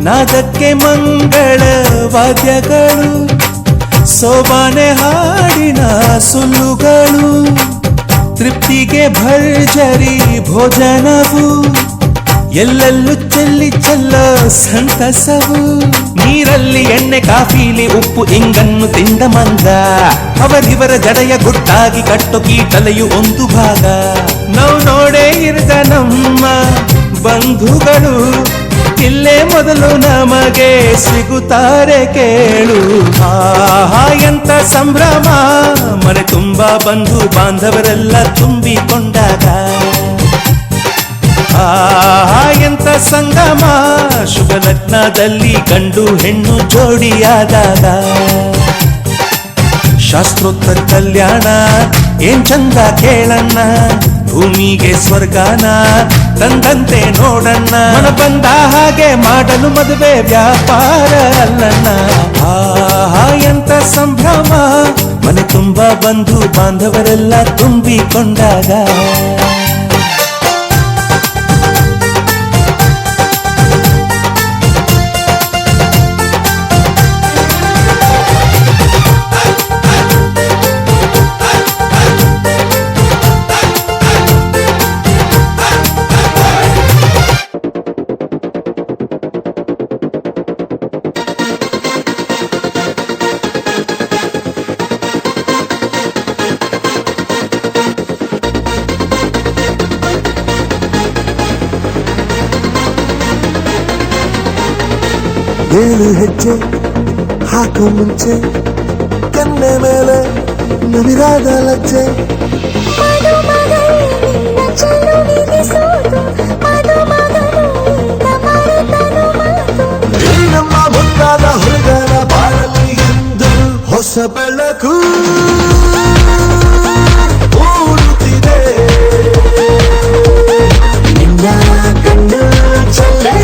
ನಾದಕ್ಕೆ ಮಂಗಳ ವಾದ್ಯಗಳು ಸೋಬಾನೆ ಹಾಡಿನ ಸುಳ್ಳುಗಳು ತೃಪ್ತಿಗೆ ಭರ್ಜರಿ ಭೋಜನವು ಎಲ್ಲೆಲ್ಲೂ ಚೆಲ್ಲೋ ಸಂತಸವು ನೀರಲ್ಲಿ ಎಣ್ಣೆ ಕಾಫಿಲಿ ಉಪ್ಪು ಇಂಗನ್ನು ತಿಂದ ಮಂದ ಅವರಿವರ ಜಡೆಯ ಗುಟ್ಟಾಗಿ ಕಟ್ಟು ಕೀಟಲೆಯು ಒಂದು ಭಾಗ ನಾವು ನೋಡೇ ಇರದ ನಮ್ಮ ಬಂಧುಗಳು ಇಲ್ಲೇ ಮೊದಲು ನಮಗೆ ಸಿಗುತ್ತಾರೆ ಕೇಳು ಎಂತ ಸಂಭ್ರಮ ಮನೆ ತುಂಬಾ ಬಂಧು ಬಾಂಧವರೆಲ್ಲ ತುಂಬಿಕೊಂಡಾಗ ಎಂತ ಸಂಗಮ ಶುಭ ಲಗ್ನದಲ್ಲಿ ಗಂಡು ಹೆಣ್ಣು ಜೋಡಿಯಾದಾಗ ಶಾಸ್ತ್ರೋತ್ತರ ಕಲ್ಯಾಣ ಏನ್ ಚಂದ ಕೇಳಣ್ಣ ಭೂಮಿಗೆ ಸ್ವರ್ಗಾನ ತಂದಂತೆ ನೋಡಣ್ಣ ಮನ ಬಂದ ಹಾಗೆ ಮಾಡಲು ಮದುವೆ ವ್ಯಾಪಾರ ಅಲ್ಲಣ್ಣ ಎಂತ ಸಂಭ್ರಮ ಮನೆ ತುಂಬಾ ಬಂಧು ಬಾಂಧವರೆಲ್ಲ ತುಂಬಿಕೊಂಡಾಗ ಏಳು ಹೆಜ್ಜೆ ಹಾಕು ಮುಂಚೆ ಕನ್ನೆ ಮೇಲೆ ನವಿರಾದ ಲಜ್ಜೆ ಈ ನಮ್ಮ ಮುದ್ದಾದ ಹುಡುಗರ ಬಾಳಲ್ಲಿ ಎಂದು ಹೊಸ ಬೆಳಕು ಮೂಡುತ್ತಿದೆ ನಿನ್ನ ಕಣ್ಣು ಚಲ್ಲೆ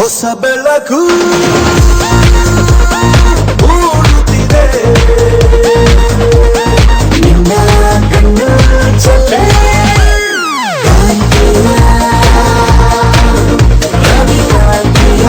ಹೊಸ ಬೆಳಕು ಮೂಡುತ್ತಿದೆ ನಿನ್ನ ಕಣ್ಣ ಚೆಲ್ಲೆ ಕಾಂತಿಯ ರವಿಕಾಂತಿಯ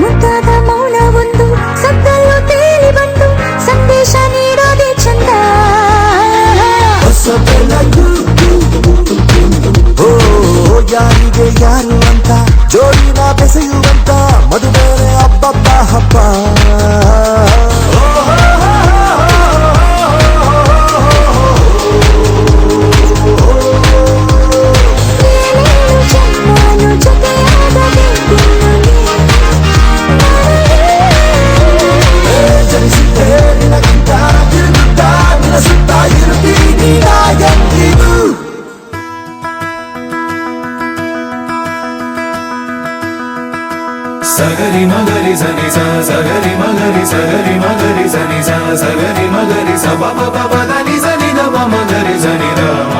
ಮುದ್ದಾದ ಮೌನವೊಂದು ಸದ್ದಲ್ಲೂ ತೇಲಿ ಬಂದು ಸಂದೇಶ ನೀಡೋದೇ ಚಂದ. ಹೊಸ ಬೆಳಕು ಓ ಯಾರಿಗೆ ಯಾರು ಅಂತ ಜೋಡಿನ ಬೆಸೆಯುವಂತ ಮದುವೆ ಹಬ್ಬ ಹಬ್ಬ ಏನೇನು ಜನ್ಮನು ಜೊತೆಯಾಗದೆ ಜನಿಸಿದ್ದೆ ನಿನಗಿಂತ ತಿರುಗುತ್ತಾ ನಿನ್ನ ಸುತ್ತ ಇರುತ್ತೀನಿ ಎಂದಿಗೂ ಸಗರಿ ಮಗರಿ ಸನಿ ಸ ಸಗರಿ ಮಗರಿ ಸಗರಿ ಮಗರಿ ಸನಿ ಸ ಸಗರಿ ಮಗರಿ ಸ ಬಪ ಬಪ ಧನಿ ಸನಿ ದ ಮ ಮಗರಿ ಸನಿ ದ ಮ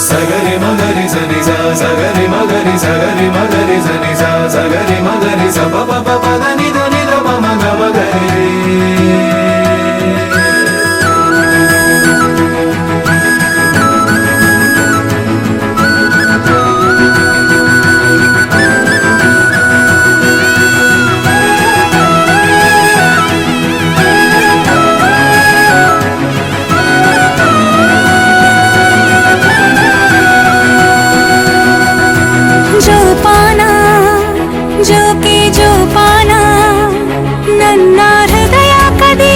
ಸಗರಿ ಮಗರಿ ಸನಿ ಸ ಸಗರಿ ಮಗರಿ ಸನಿ ಸ ಸಗರಿ ಮಗರಿ ಸ ಬಪ ಬಪ ಧನಿ ಧನಿ ದ ಮ ಮ ಗ ಮಗರಿ ಜೋಪಾನ ಜೋಕೆ ಜೋಪಾನ ನನ್ನ ಹೃದಯ ಕದಿ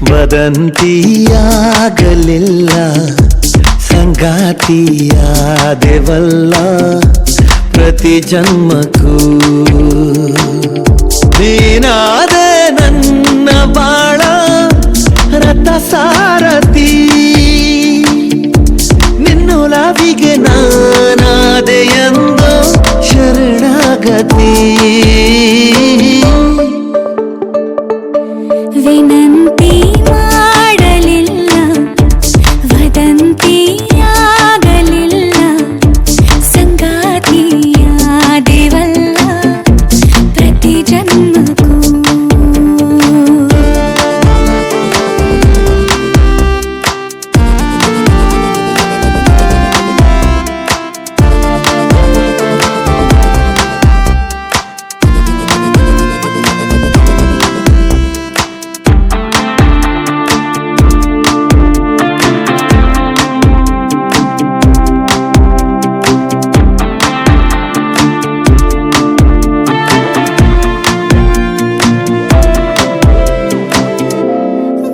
ವದಂತಿಯಾಗಲಿಲ್ಲ ಸಂಗಾತಿಯಾದೆವಲ್ಲ ಪ್ರತಿ ಜನ್ಮಕ್ಕೂ ನೀನಾದೆ ನನ್ನ ಬಾಳ ರಥ ಸಾರಥಿ ನಿನ್ನೊಲವಿಗೆ ನಾನಾದೆ ಎಂದು ಶರಣಾಗತಿ ವಿನಂತಿ ಮಾಡಲಿಲ್ಲ ವದಂತಿಯಾಗಲಿಲ್ಲ ಸಂಗಾತಿಯಾದೆವಲ್ಲ ಪ್ರತಿ ಜನ್ಮಕ್ಕೂ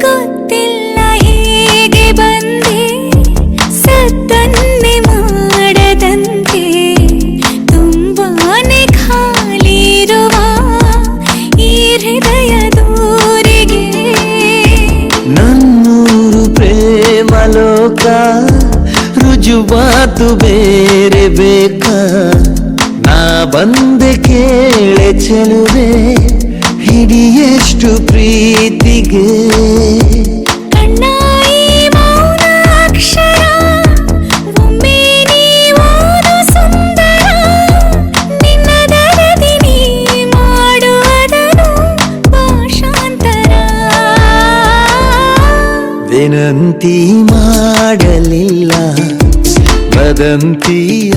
ಗೊತ್ತಿಲ್ಲ ಹೇಗೆ ಬಂದೆ ಸದ್ದನ್ನೇ ಮಾಡದಂತೆ ತುಂಬಾನೇ ಖಾಲಿರುವ ಈ ಹೃದಯ ದೂರಿಗೆ ನನ್ನೂರು ಪ್ರೇಮ ಲೋಕ ರುಜುವಾತು ಬೇರೆ ಬೇಕಾ ನಾ ಬಂದೆ ಕೇಳೆ ಚೆಲುವೆ ಹಿಡಿಯಷ್ಟು ಪ್ರೀತಿಗೆ ಕಣ್ಣಾಯಿ ಮೌನ ಅಕ್ಷರ ಒಮ್ಮೆ ನೀವೋದು ಸುಂದರ ನಿನ್ನ ದರದಿ ನೀ ಮಾಡುವುದನು ಭಾಷಾಂತರ ವಿನಂತಿ ಮಾಡಲಿಲ್ಲ ವದಂತಿಯಾಗಲಿಲ್ಲ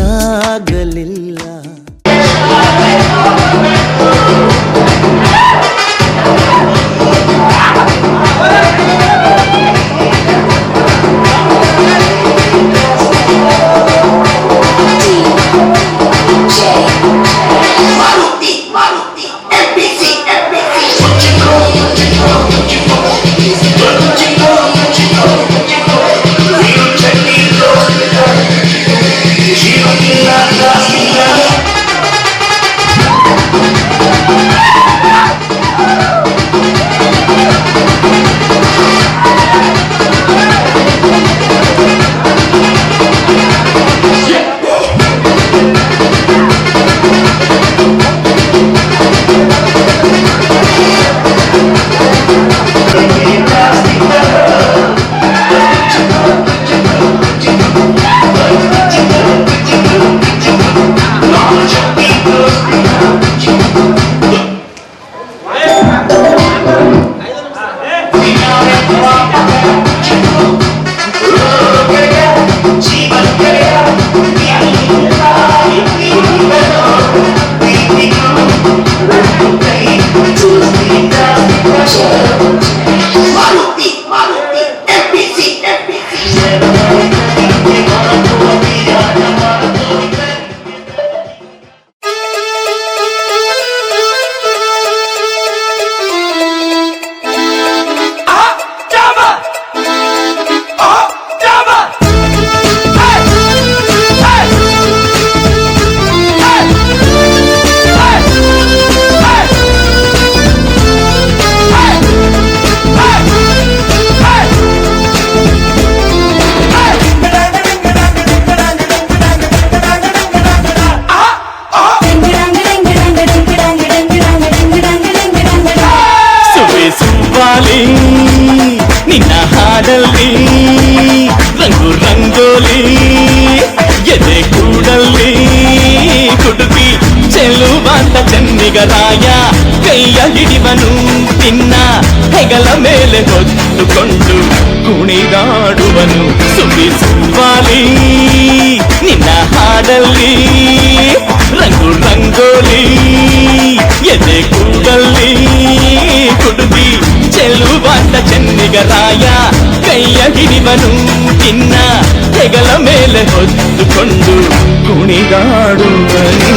ನಿನ್ನ ಹಾಡಲ್ಲಿ ರಂಗು ರಂಗೋಲಿ ಎದೆ ಕೂಡಲ್ಲಿ ಕುಟುಕಿ ಚೆಲುವಾಂತ ಚೆನ್ನಿಗರಾಯ ಕೈಯ ಹಿಡಿವನು ನಿನ್ನ ಹೆಗಲ ಮೇಲೆ ಹೊತ್ತುಕೊಂಡು ಕುಣಿದಾಡುವನು ಸುಳಿಸುವಾಲಿ ನಿನ್ನ ಹಾಡಲ್ಲಿ ರಂಗು ರಂಗೋಲಿ ಎದೆ ಕೂಡಲ್ಲಿ ಕುಡುಕಿ ಚೆಲುವಾಂತ ಚೆನ್ನಿಗರಾಯ ಕೈಯ ಹಿಡಿವನು ನಿನ್ನ ಹೆಗಲ ಮೇಲೆ ಹೊತ್ತುಕೊಂಡು ಕುಣಿದಾಡುವನು.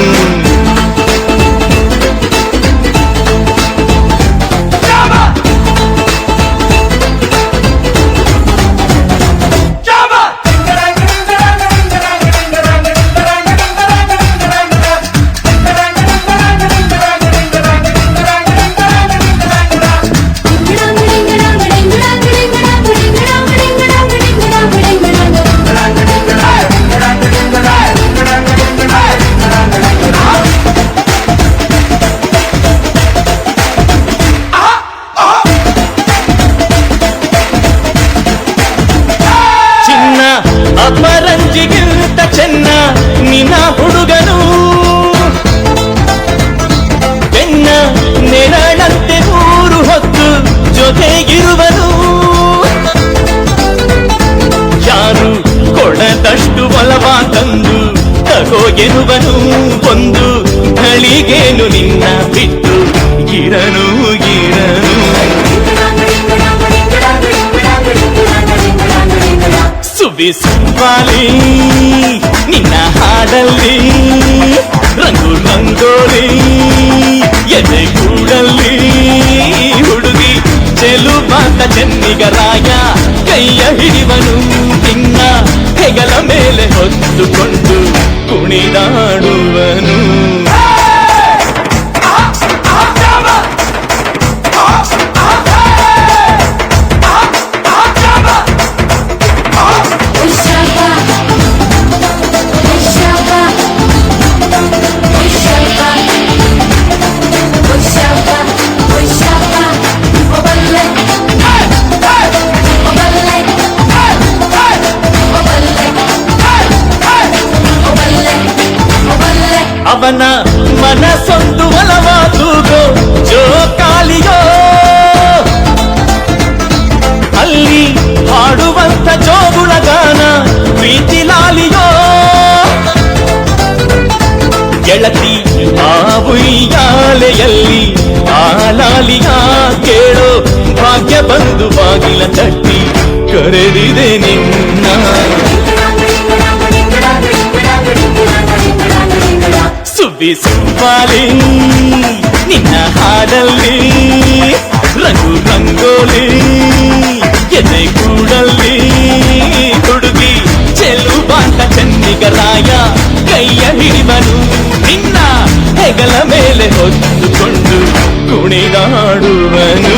ಅಷ್ಟು ಒಲವ ತಂದು ತಗೋ ಎನ್ನುವನು ಒಂದು ಘಳಿಗೇನು ನಿನ್ನ ಬಿಟ್ಟು ಇರನು ಸುವಿ ಸುಂಬಾಲಿ ನಿನ್ನ ಹಾಡಲ್ಲಿ ರಂಗು ರಂಗೋಲಿ ಎದೆ ಕೂಡಲ್ಲಿ ಹುಡುಗಿ ಚೆಲುವಾದ ಚೆನ್ನಿಗರಾಯ ಕೈಯ ಹಿಡಿವನು ನಿನ್ನ ಹೆಗಲ ಮೇಲೆ ಹೊತ್ತುಕೊಂಡು ಕುಣಿದಾಡುವನು ಅವನ ಮನಸ್ಸೊಂದು ಒಲವಾದುಗೋ ಜೋಕಾಲಿಯೋ ಅಲ್ಲಿ ಹಾಡುವಂತ ಜೋಗುಳಗಾನ ಪ್ರೀತಿ ಲಾಲಿಯೋ ಗೆಳತಿ ಆ ಉಯ್ಯಾಲೆಯಲ್ಲಿ ಆ ಲಾಲಿಯ ಕೇಳೋ ಭಾಗ್ಯ ಬಂದು ಬಾಗಿಲ ತಟ್ಟಿ ಕರೆದಿದೆ ನಿನ್ನ ಸುವಿ ಸುಂಬಾಲಿ ನಿನ್ನ ಹಾಡಲ್ಲಿ ರಂಗು ರಂಗೋಲಿ ಎದೆ ಕೂಡಲ್ಲಿ ಹುಡುಗಿ ಚೆಲುವಾದ ಚೆನ್ನಿಗರಾಯ ಕೈಯ ಹಿಡಿವನು ನಿನ್ನ ಹೆಗಲ ಮೇಲೆ ಹೊತ್ತುಕೊಂಡು ಕುಣಿದಾಡುವನು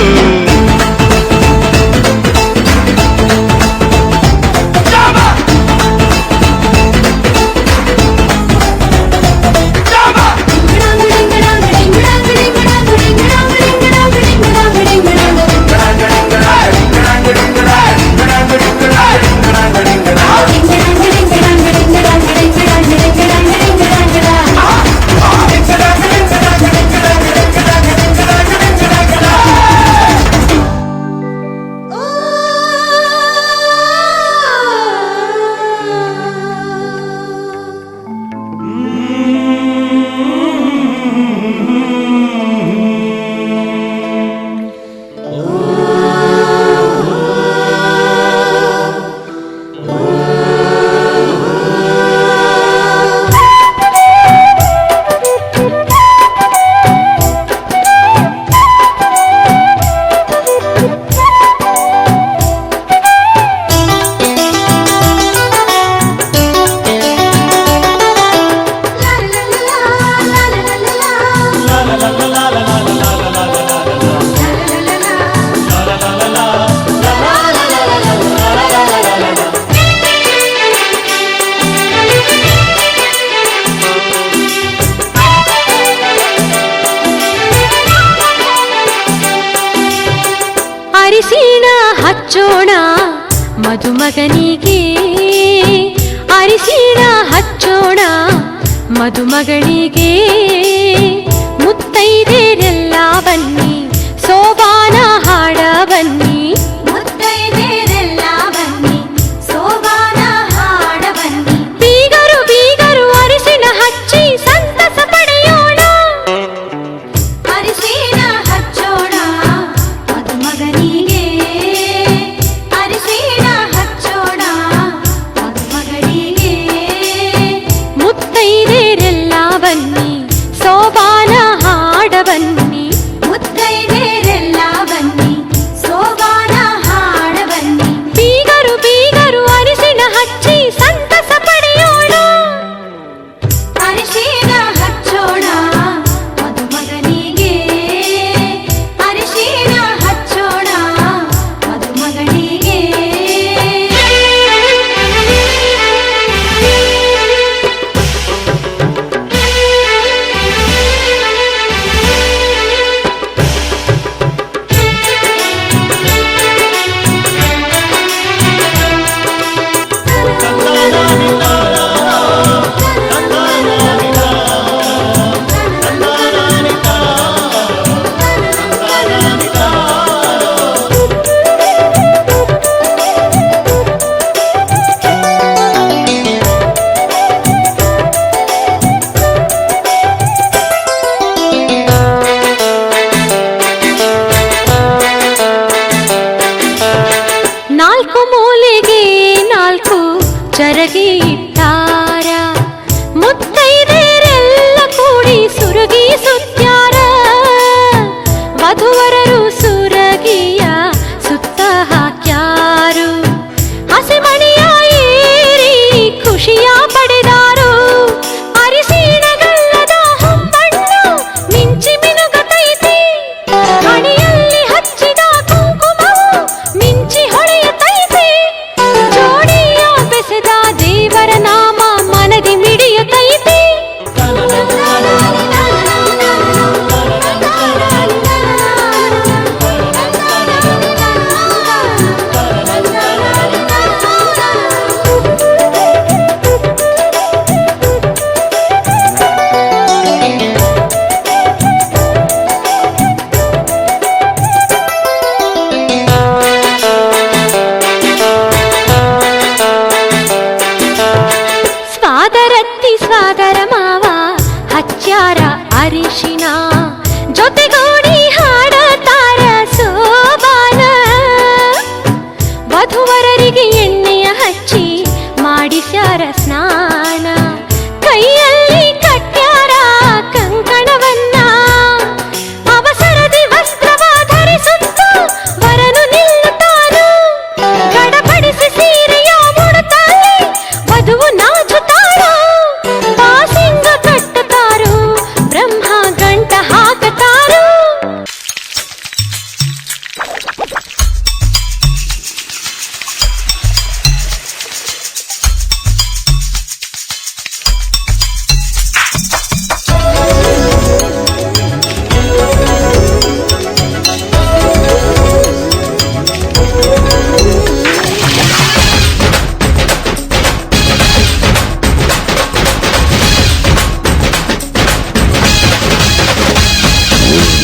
ಅರಿಶಿಣ ಹಚ್ಚೋಣ ಮದುಮಗನಿಗೆ ಅರಿಶಿಣ ಹಚ್ಚೋಣ ಮದುಮಗಳಿಗೆ ಮುತ್ತೈದೆರೆಲ್ಲ ಬನ್ನಿ ಸೋಬಾನ ಹಾಡ ಬನ್ನಿ ಮುತ್ತೈದೆರೆಲ್ಲ ಬನ್ನಿ ಸೋಬಾನ ಹಾಡ ಬನ್ನಿ ಬೀಗರು ಬೀಗರು ಅರಿಶಿಣ ಹಚ್ಚಿ ಸಂತಸ ಪಡೆಯೋಣ ಅರಿಶಿಣ ಹಚ್ಚೋಣ ಮದುಮಗನಿಗೆ ಅರಿಶಿಣ ಹಚ್ಚೋಣ ಮದುಮಗಳಿಗೆ ಮುತ್ತೈದೆರೆಲ್ಲ ಬನ್ನಿ ಸೋಬಾನ ಹಾಡ ಬನ್ನಿ ಮುತ್ತೈದೆರೆಲ್ಲ ಬನ್ನಿ ಚರಗಿ ಇಟ್ಟಾರ ಮುತ್ತೈದೆಯರೆಲ್ಲ ಕೂಡಿ ಸುರಗಿ ಸುತ್ಯಾರ ವಧುವರರು ಸುರಗಿಯ ಸುತ್ತ ಹಾಕ್ಯಾರು ಹಸಿಮಣಿಯ ಏರಿ ಖುಷಿಯ ಪಡೆದಾರು ಅರಿಸಿಣಗಲ್ಲದ ಹೊಂಬಣ್ಣು ಮಿಂಚಿ ಮಿನುಗತೈತಿ ಹಣೆಯಲ್ಲಿ ಹಚ್ಚಿದ ಕುಂಕುಮವು ಮಿಂಚಿ ಹೊಳೆಯುತ್ತೈತಿ ಜೋಡಿಯ ಬೆಸೆದ ದೇವರ ನಾಮ ಮನದಿ ಮಿಡಿಯುತ್ತೈತಿ ಸ್ವಾದರತ್ತಿ ಸ್ವಾದರ ಮಾವ ಹಚ್ಚಾರ ಅರಿಶಿನ ಜೊತೆಗೂಡಿ ಹಾಡತಾರ ಸೋಬಾನ ವಧುವರರಿಗೆ ಎಣ್ಣೆಯ ಹಚ್ಚಿ ಮಾಡಿಸ್ಯಾರ ಸ್ನಾನ ಕೈಯಲ್ಲಿ ಕಟ್ಟ್ಯಾರ ಕಂಕಣವನ್ನ ಅವಸರದಿ ವಸ್ತ್ರವ ಧರಿಸುತ್ತ ವರನು ನಿಲ್ಲುತ್ತಾನು ಗಡಪಡಿಸಿ ಸೀರೆಯ ಮುಡುತ್ತಾನೆ ವಧುವು ನಾಚುತ್ತಾಳು ಬಾಸಿಂಗ ಕಟ್ಟುತ್ತಾರು ಬ್ರಹ್ಮ ಗಂಟ ಹಾಕತಾರು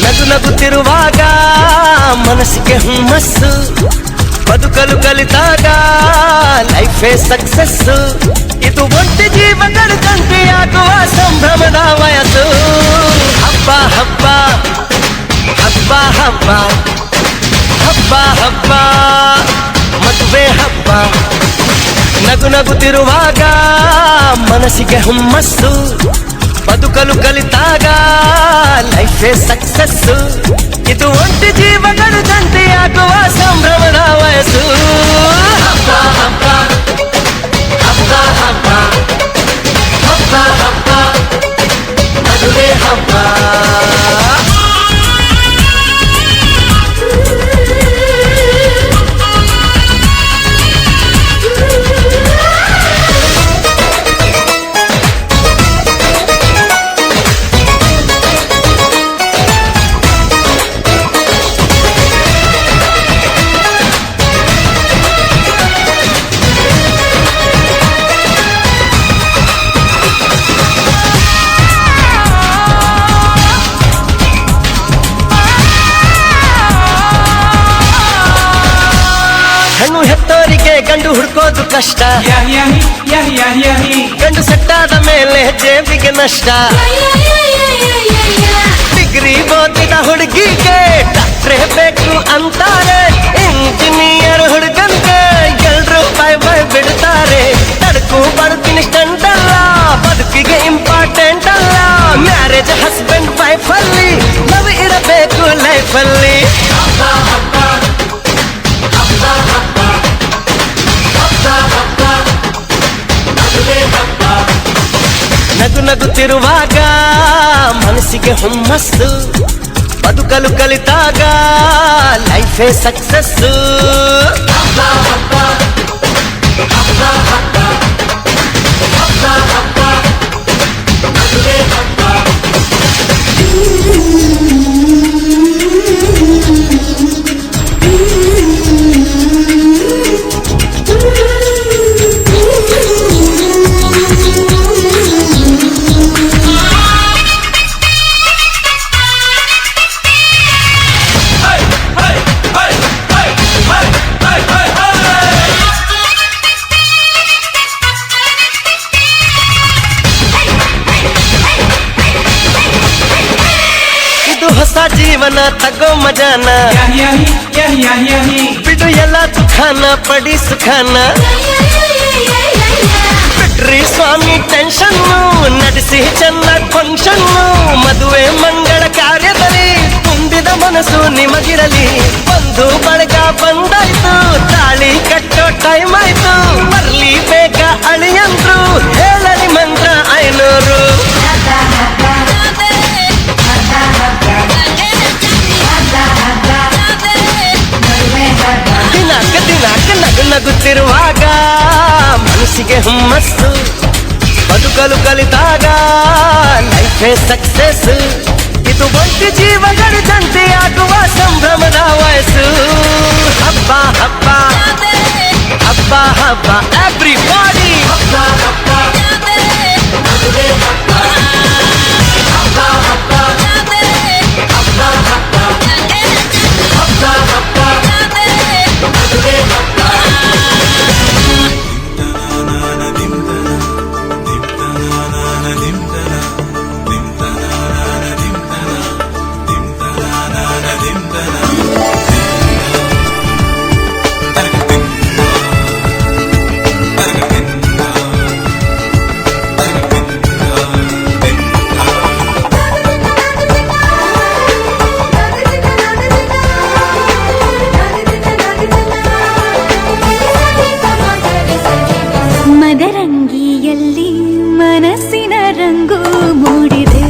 ನಗು ನಗುತ್ತಿರುವಾಗ ಮನಸ್ಸಿಗೆ ಹುಮ್ಮಸ್ಸು ಬದುಕಲು ಕಲಿತಾಗ ಲೈಫೇ ಸಕ್ಸಸ್ಸು ಇದು ಒಂಟಿ ಜೀವಗಳು ತಂದೆಯಾಗುವ ಸಂಭ್ರಮದ ವಯಸ್ಸು ಹಬ್ಬ ಹಬ್ಬ ಹಬ್ಬ ಹಬ್ಬ ಹಬ್ಬ ಹಬ್ಬ ಮದುವೆ ಹಬ್ಬ ನಗು ನಗುತ್ತಿರುವಾಗ ಮನಸ್ಸಿಗೆ ಹುಮ್ಮಸ್ಸು ಬದುಕಲು ಕಲಿತಾಗ ಲೈಫೇ ಸಕ್ಸಸ್ಸು ಇದು ಒಂಟಿ ಜೀವಗಳು ಜಂಟಿಯಾಗುವ ಸಂಭ್ರಮದ ವಯಸ್ಸು ಹಬ್ಬ ಹಬ್ಬ ಹಬ್ಬ ಹಬ್ಬ ಹಬ್ಬ ಹಬ್ಬ ಮದುವೆ ಹಬ್ಬ ಹೆಣ್ಣು ಹೆತ್ತೋರಿಗೆ ಗಂಡು ಹುಡ್ಕೋದು ಕಷ್ಟ ಗಂಡು ಸೆಟ್ಟಾದ ಮೇಲೆ ಜೇಬಿಗೆ ನಷ್ಟ ಡಿಗ್ರಿ ಓದಿದ ಹುಡುಗಿಗೆ ಡಾಕ್ಟ್ರೇ ಬೇಕು ಅಂತಾರೆ ಇಂಜಿನಿಯರ್ ಹುಡುಗಂತೆ ಎಲ್ರು ಬೈ ಬೈ ಬಿಡ್ತಾರೆ ತಡಕು ಬರ್ತೀನಿ ಸ್ಟಂಟ್ ಅಲ್ಲ ಬದುಕಿಗೆ ಇಂಪಾರ್ಟೆಂಟ್ ಅಲ್ಲ ಮ್ಯಾರೇಜ್ ಹಸ್ಬೆಂಡ್ ವೈಫ್ ಅಲ್ಲಿ ಲವ್ ಇರಬೇಕು ಲೈಫ್ ಅಲ್ಲಿ ನಗು ನಗುತ್ತಿರುವಾಗ ಮನಸ್ಸಿಗೆ ಹುಮ್ಮಸ್ಸು ಬದುಕಲು ಕಲಿತಾಗ ಲೈಫೇ ಸಕ್ಸಸ್ಸು ಹೊಸ ಜೀವನ ತಗೋ ಮಜಾನ ಬಿಡು ಎಲ್ಲ ದುಃಖಾನ ಪಡಿ ಸುಖಾನ ಬಿಟ್ರಿ ಸ್ವಾಮಿ ಟೆನ್ಷನ್ನು ನಡೆಸಿ ಚೆನ್ನಾಗ್ ಫಂಕ್ಷನ್ನು ಮದುವೆ ಮಂಗಳ ಕಾರ್ಯದಲ್ಲಿ ತುಂಬಿದ ಮನಸ್ಸು ನಿಮಗಿರಲಿ ಬಂಧು ಬಳಗ ಬಂದಾಯ್ತು ತಾಳಿ ಕಟ್ಟೋ ಟೈಮ್ ಆಯ್ತು ಬರ್ಲಿ ಬೇಗ ಅಳಿಯಂದ್ರು ಹೇಳಲಿ ಮಂತ್ರ 500 ದಿನಾಕ ದಿನಾಕ ನಗು ನಗುತ್ತಿರುವಾಗ ಮನಸ್ಸಿಗೆ ಹುಮ್ಮಸ್ಸು ಬದುಕಲು ಕಲಿತಾಗ ಲೈಫೇ ಸಕ್ಸಸ್ ಇದು ಒಂಟಿ ಜೀವಗಳಿದಂತೆ ಆಗುವ ಸಂಭ್ರಮದ ವಯಸ್ಸು ಹಬ್ಬ ಹಬ್ಬ ಹಬ್ಬ ಹಬ್ಬ ಎವ್ರಿಬಾಡಿ ಹಬ್ಬ ಹಬ್ಬ ಮದುವೆ ಹಬ್ಬ ಹಬ್ಬ ಹಬ್ಬ ಹಬ್ಬ ಹಬ್ಬ ಹಬ್ಬ ಹಬ್ಬ ಮದುವೆ ಹಬ್ಬ ಮದರಂಗಿಯಲ್ಲಿ ಮನಸ್ಸಿನ ರಂಗು ಮೂಡಿದೆ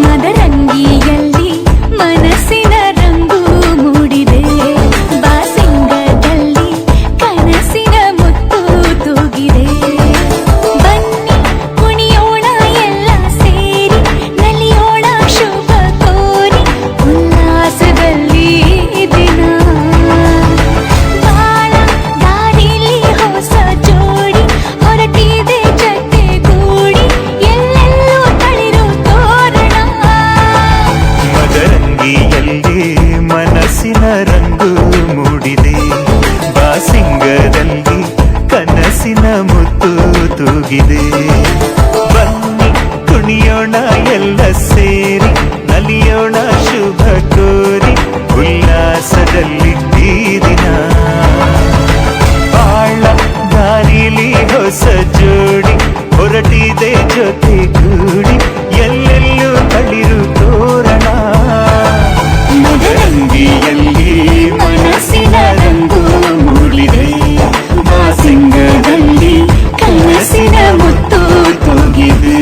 ಮದರಂಗಿಯಲ್ಲಿ ಮನಸ್ಸಿನ ರಂಗು ಮೂಡಿದೆ ಬಾಸಿಂಗದಲ್ಲಿ ಕನಸಿನ ಮುತ್ತು ತೂಗಿದೆ ಬನ್ನಿ ಕುಣಿಯೋಣ ಎಲ್ಲ ಸೇರಿ ನಲಿಯೋಣ ಶುಭ ಕೋರಿ ಉಲ್ಲಾಸದಲ್ಲಿ ದಿನ ಬಾಳ ದಾರಿಲಿ ಹೊಸ ಜೋಡಿ ಹೊರಟಿದೆ ಜೊತೆಗೂಡಿ ಎಲ್ಲೆಲ್ಲೂ ತಳಿರು ತೋರಣ ಮದರಂಗಿಯಲ್ಲಿ ಮನಸ್ಸಿನ ರಂಗು ಮೂಡಿದೆ ಬಾಸಿಂಗದಲ್ಲಿ ಕನಸಿನ ಮುತ್ತು ತೂಗಿದೆ ಬನ್ನಿ ಕುಣಿಯೋಣ ಎಲ್ಲ ಸೇರಿ ನಲಿಯೋಣ ಶುಭ ಕೋರಿ ಉಲ್ಲಾಸದಲ್ಲಿ ಈ ದಿನ ಬಾಳ ದಾರಿಲಿ ಹೊಸ ಜೋಡಿ ಹೊರಟಿದೆ ಜೊತೆಗೂಡಿ ಎಲ್ಲೆಲ್ಲೂ ತಳಿರು ತೋರಣ ಮದರಂಗಿಯಲ್ಲಿ ಮನಸ್ಸಿನ ರಂಗು ಮೂಡಿದೆ ಬಾಸಿಂಗದಲ್ಲಿ ಕನಸಿನ ಮುತ್ತು ತೂಗಿದೆ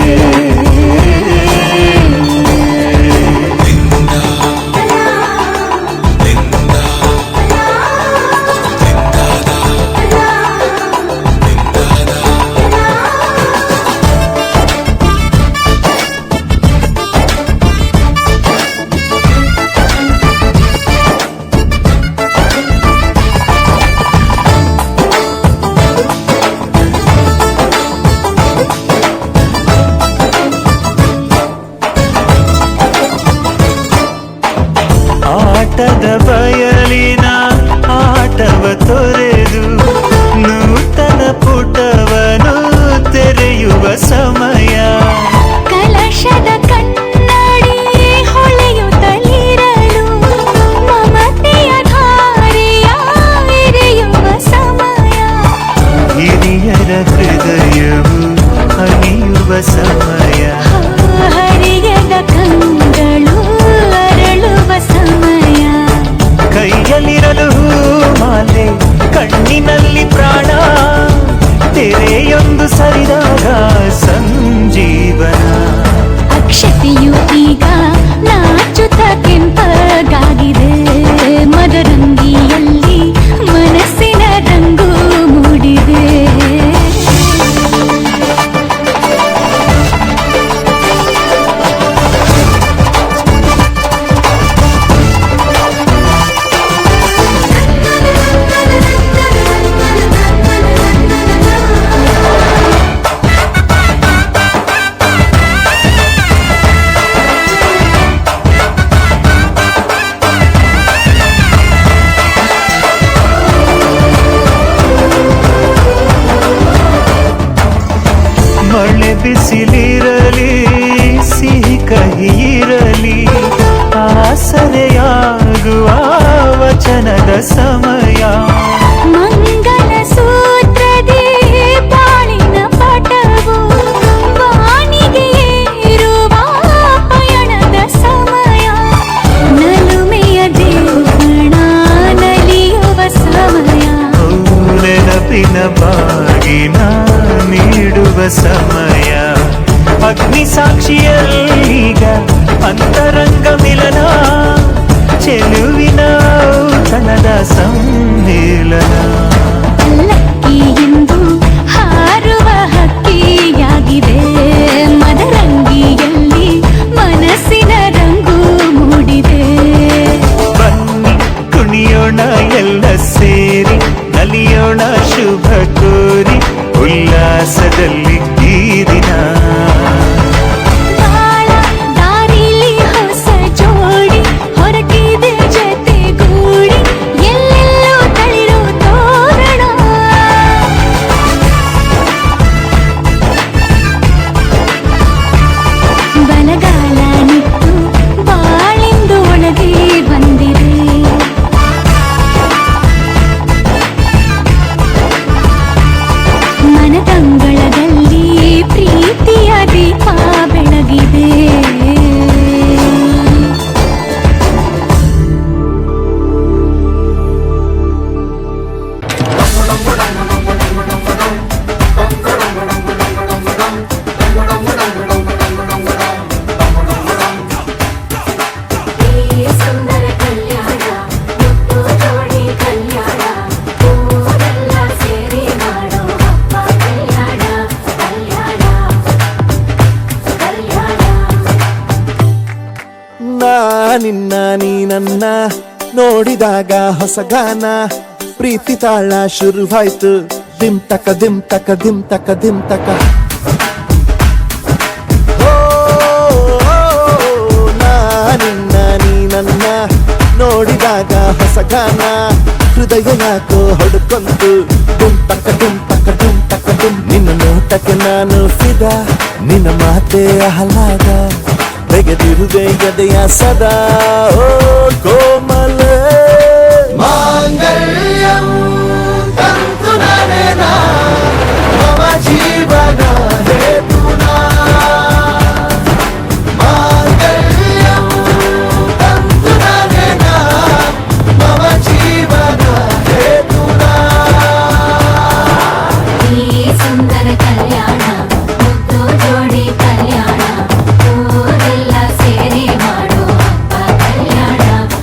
ಆಟದ ಬಯಲಿನ ಆಟವ ತೊರೆದು ನೂತನ ಪುಟವನು ತೆರೆಯುವ ಸಮಯ ಕಲಶದ ಕನ್ನಡಿ ಹೊಳೆಯುತ್ತಲಿರಲು ಮಮತೆಯ ಧಾರೆಯ ಎರೆಯುವ ಸಮಯ ಹಿರಿಯರ ಹೃದಯವು ಹನಿಯುವ ಸಮಯ ಹರಿಯದ ಕಂಗಳು ಅರಳುವ ಸಮಯ ಕೈಯಲ್ಲಿರಲು ಮಾಲೆ ಕಣ್ಣಿನಲ್ಲಿ ಪ್ರಾಣ ತೆರೆಯೊಂದು ಸರಿದಾಗ ಸಂಜೀವನ ಅಕ್ಷತೆಯು ಈಗ ನಾಚುತ್ತ ಕೆಂಪಗಾಗಿದೆ ಮದರಂಗಿಯಲ್ಲಿ ಮನಸ್ಸಿನ ರಂಗು ಮೂಡಿದೆ ಮಳೆ ಬಿಸಿಲಿರಲಿ ಸಿಹಿ ಕಹಿ ಇರಲಿ ಆಸರೆಯಾಗುವ ವಚನದ ಸಮಯ ಮಂಗಲ ಸೂತ್ರ ಸಾಕ್ಷಿಯಲ್ಲೀಗ ಅಂತರಂಗ ಮಿಲನ ಚೆಲುವಿನ ತನದ ಸಮ್ಮೇಳನ ಲಕ್ಕಿ ಎಂದು ಹಾರುವ ಹಕ್ಕಿಯಾಗಿದೆ ಮದರಂಗಿಯಲ್ಲಿ ಮನಸ್ಸಿನ ರಂಗು ಮೂಡಿದೆ ಬನ್ನಿ ಕುಣಿಯೋಣ ಎಲ್ಲ ಸೇರಿ ನಲಿಯೋಣ ಶುಭ ಕೋರಿ ಉಲ್ಲಾಸದಲ್ಲಿ ಈ ದಿನ ಬಾಳ ದಾರಿಲಿ ಹೊಸ ಜೋಡಿ ಹೊರಗಿದೆ ಜೊತೆಗೂಡಿ ಎಲ್ಲೆಲ್ಲೋ ತಳಿರು ತೋರಣ ಬಲಗಾಲ ನಿಟ್ಟು ಬಾಳಿಂದು ಒಳಗೆ ಬಂದಿದೆ ಮನದಂಗಳದಲ್ಲಿ ಪ್ರೀತಿಯ ದೀಪ ಬೆಳಗಿದೆ ಸುಂದರ ಕಲ್ಯಾಣ ಮುತ್ತು ಜೋಡಿ ಕಲ್ಯಾಣ ಊರೆಲ್ಲ ಸೇರಿ ಮಾಡೋ ಹಬ್ಬ ಕಲ್ಯಾಣ ಕಲ್ಯಾಣ ಕಲ್ಯಾಣ ನಿನ್ನ ನೀ ನನ್ನ ನೋಡಿದಾಗ ಹೊಸ ಗಾನ ಪ್ರೀತಿ ತಾಳ ಶುರುವಾಯ್ತು ದಿಮ್ ತಕ ದಿಮ್ ತಕ ದಿಮ್ ತಕ ದಿಮ್ ತಕ ಓ, ನಿನ್ನ ನೀ ನನ್ನ ನೋಡಿದಾಗ ಹೊಸ ಗಾನ ಹೃದಯ ಯಾಕೋ ಹೊಡ್ಕೊಂತು ದುಮ್ ತಕ ದುಮ್ ತಕ ದುಮ್ ತಕ ದುಮ್ ನಿನ್ನ ನೋಟಕ್ಕೆ ನಾನು ಫಿದ ನಿನ್ನ ಮಾತೆ ಆಹ್ಲಾದ ತೆಗೆದಿರುವೆ ಎದೆಯ ಸದಾ ಓ ಕೋಮಲ ಮಾಂಗಲ್ಯಂ ತಂತು ನರೇನಾ ಮಮ ಜೀವನ ಹೇತುನಾ ಮಾಂಗಲ್ಯಂ ತಂತು ನರೇನಾ ಮಮ ಜೀವನ ಹೇತುನಾ ಈ ಸುಂದರ ಕಲ್ಯಾಣ ಮುತ್ತು ಜೋಡಿ ಕಲ್ಯಾಣ ಊರೆಲ್ಲ ಸೇರಿ ಮಾಡೋ ಹಬ್ಬ ಕಲ್ಯಾಣ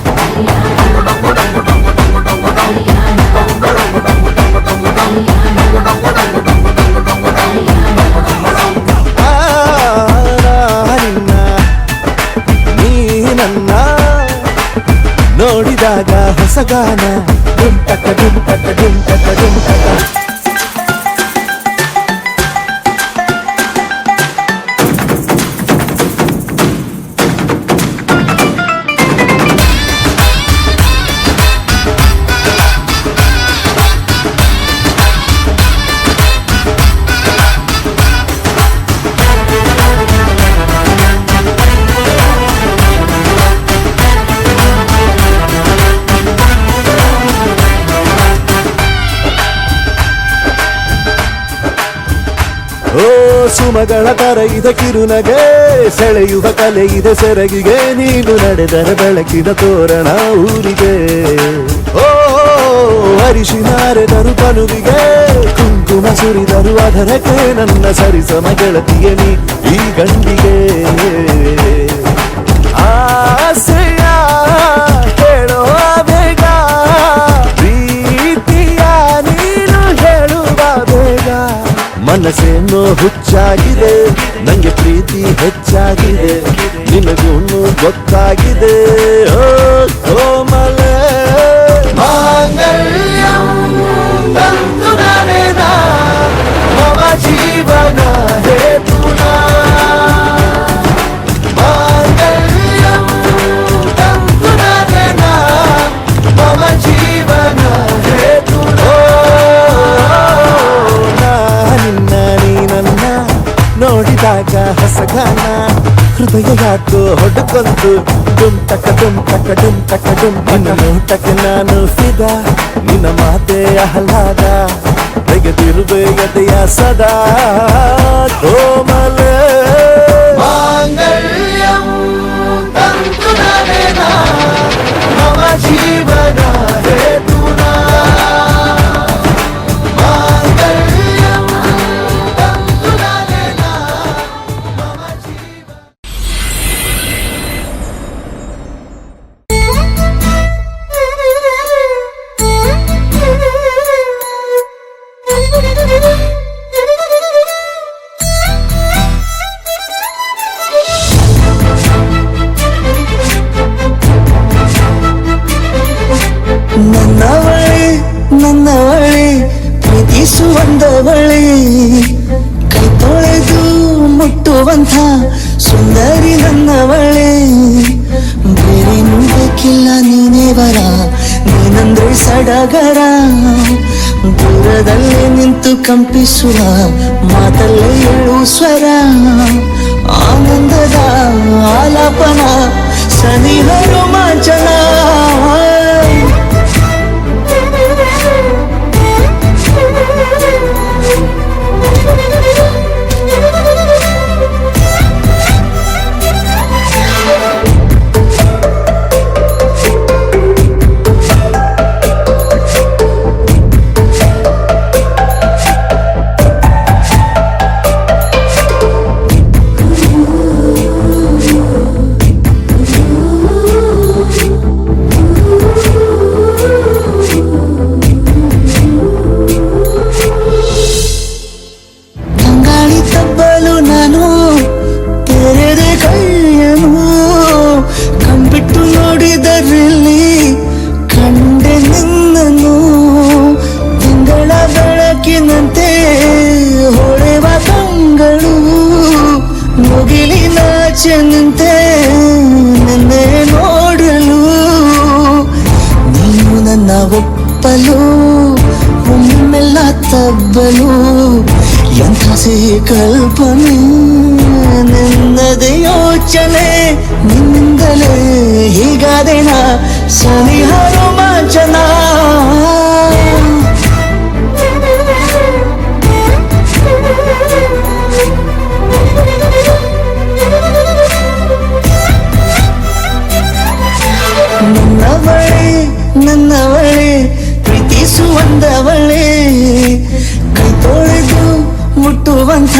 ಕಲ್ಯಾಣ ನಿನ್ನ ನೀ ನನ್ನ ನೋಡಿದಾಗ ಹೊಸ ಗಾನ ಡುಮ್ ಟಕ ಡುಮ್ ಟಕ ಡುಮ್ ಟಕ ಡುಮ್ ಟಕ ಓ ಸುಮಗಳ ತರ ಇದ ಕಿರುನಗೆ ಸೆಳೆಯುವ ಕಲೆ ಇದೆ ಸೆರಗಿಗೆ ನೀನು ನಡೆದರೆ ಬೆಳಕಿನ ತೋರಣ ಊರಿಗೆ ಓ ಅರಿಶಿನಾರೆದರು ತನುವಿಗೆ ಕುಂಕುಮ ಸುರಿದರು ಅದರಕ್ಕೆ ನನ್ನ ಸರಿಸಮ ಗೆಳತಿಗೆ ನೀ ಈ ಗಂಡಿಗೆ ಆಸೆಯ ಹೇಳೋ ಬೇಗ ಪ್ರೀತಿಯ ನೀನು ಹೇಳುವ ಬೇಗ ಮನಸ್ಸೇನೋ ಹುಚ್ಚಾಗಿದೆ ನಂಗೆ ಪ್ರೀತಿ ಹೆಚ್ಚಾಗಿದೆ ನಿನಗೂನು ಗೊತ್ತಾಗಿದೆ ಓ ಕೋಮಲ ಮಾಂಗಲ್ಯಂ ತಂತು ನರೇನಾ ಮಮ ಜೀವನ ಹೇತುನಾ ಮಾಂಗಲ್ಯಂ ತಂತು ನರೇನಾ ಮಮ ಜೀವನ ಹೇತುನಾ ನಿನ್ನ ನೀ ನನ್ನ ನೋಡಿದಾಗ ಹೊಸ ಗಾನ ಹೃದಯ ಯಾಕೋ ಹೊಡ್ಕೊಂತು ಡುಮ್ ಟಕ ಡುಮ್ ಟಕ ಡುಮ್ ಟಕ ಡುಮ್ ನಿನ್ನ ನೋಟಕ್ಕೆ ನಾನು ಫಿದ ನಿನ್ನ ಮಾತೆ ಆಹ್ಲಾದ ತೆಗೆದಿರುವೆ ಎದೆಯ ಸದಾ ಕೋಮಲ ಮಾಂಗಲ್ಯಂ ತಂತು ನರೇನಾ ಮಮ ಜೀವನ ಹೇತುನಾ ಮಾಂಗಲ್ಯಂ ತಂತು ನರೇನಾ ಮಮ ಜೀವನ ದೇವರ ನೀನಂದ್ರೆ ಸಡಗರ ದೂರದಲ್ಲಿ ನಿಂತು ಕಂಪಿಸುವ ಮಾತಲ್ಲೇ ಏಳು ಸ್ವರ ಆನಂದದ ಆಲಾಪನ ಸನಿಹ ರೋಮಾಂಚನ ನಿಂತೆ ನಿನ್ನೆ ನೋಡಲು ನೀನು ನನ್ನ ಒಪ್ಪಲು ಒಮ್ಮೆಲ್ಲ ತಬ್ಬಲು ಎಂಥ ಸಿಹಿ ಕಲ್ಪನೆ ನಿನ್ನದೇ ಯೋಚನೆ ನಿನ್ನಿಂದಲೇ ಹೀಗಾದೇನ ಸನಿಹ ರೋಮಾಂಚನ ನನ್ನವಳೆ ಪ್ರೀತಿಸುವಂದವಳೆ ಕೈ ತೊಳೆದು ಮುಟ್ಟುವಂಥ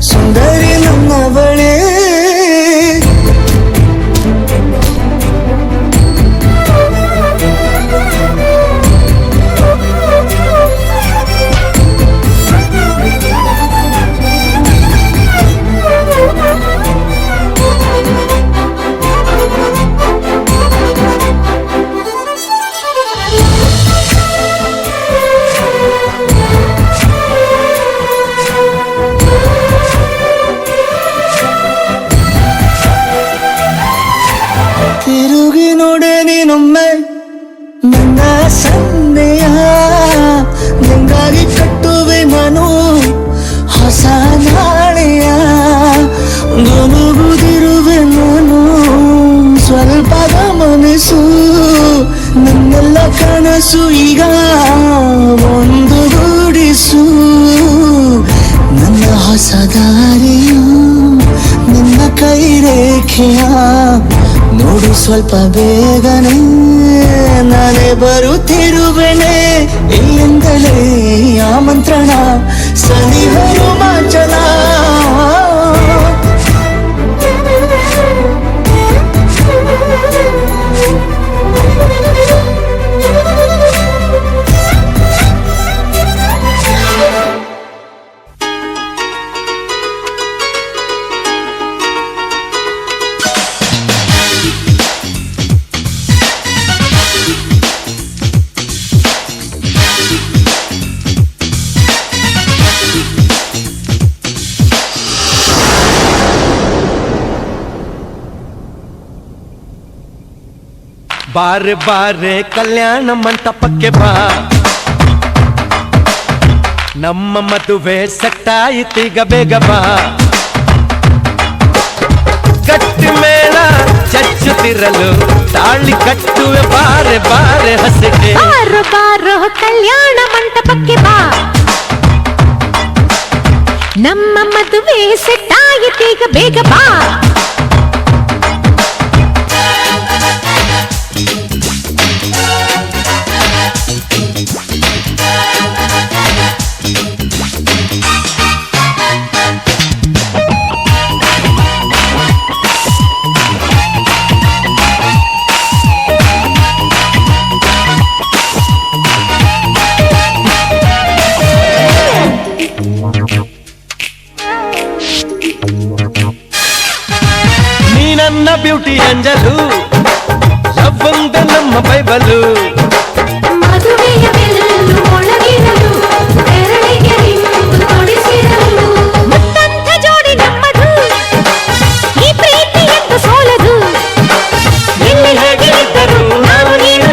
ಸುಂದರಿ ನನ್ನವಳೆ ತಿರುಗಿ ನೋಡೆ ನೀನೊಮ್ಮೆ ನನ್ನ ಸನ್ನೆಯ ನಿಂಗಾಗಿ ಕಟ್ಟುವೆ ನಾನು ಹೊಸ ನಾಳೆಯ ಗುನುಗುದಿರುವೆ ನಾನು ಸ್ವಲ್ಪ ಗಮನಿಸು ನನ್ನೆಲ್ಲ ಕನಸು ಈಗ ಒಂದು ಗೂಡಿಸು ನನ್ನ ಹೊಸ ದಾರಿಯು ನಿನ್ನ ಕೈ ರೇಖೆಯ ನೋಡು ಸ್ವಲ್ಪ ಬೇಗನೆ ನಾನೇ ಬರುತ್ತಿರುವೆನೆ ಇಲ್ಲಿಂದಲೇ ಆಮಂತ್ರಣ ಸನಿಹ ರೋಮಾಂಚನ ಬಾರೆ ಬಾರೆ ಕಲ್ಯಾಣ ಮಂಟಪಕ್ಕೆ ಬಾ ನಮ್ಮ ಮದುವೆ ಸೆಟ್ಟಾಯಿತೀಗ ಬೇಗ ಬಾ ಗಟ್ಟಿ ಮೇಳ ಚಚ್ಚುತ್ತಿರಲು ತಾಳಿ ಕಟ್ಟುವೆ ಬಾರೆ ಬಾರೆ ಹಸಿಗೆ ಬಾರೋ ಬಾರೋ ಕಲ್ಯಾಣ ಮಂಟಪಕ್ಕೆ ಬಾ ನಮ್ಮ ಮದುವೆ ಸೆಟ್ಟಾಯಿತೀಗ ಬೇಗ ಬಾ ನನ್ನ ಬ್ಯೂಟಿ ಅಂಜಲು ಲವ್ವಂದ ನಮ್ಮ ಬೈಬಲು ಮದುವೆಯ ಬೆಲ್ಲು ಮೊಳಗಿರಲು ಬೆರಳಿಗೆ ರಿಂಗು ತೊಡಿಸಿರಲು ಮುತ್ತಂಥ ಜೋಡಿ ನಮ್ಮದು ಈ ಪ್ರೀತಿ ಎಂದು ಸೋಲದು ಎಲ್ಲಿ ಹೇಗೆ ಇದ್ದರು ನಾವು ನೀನು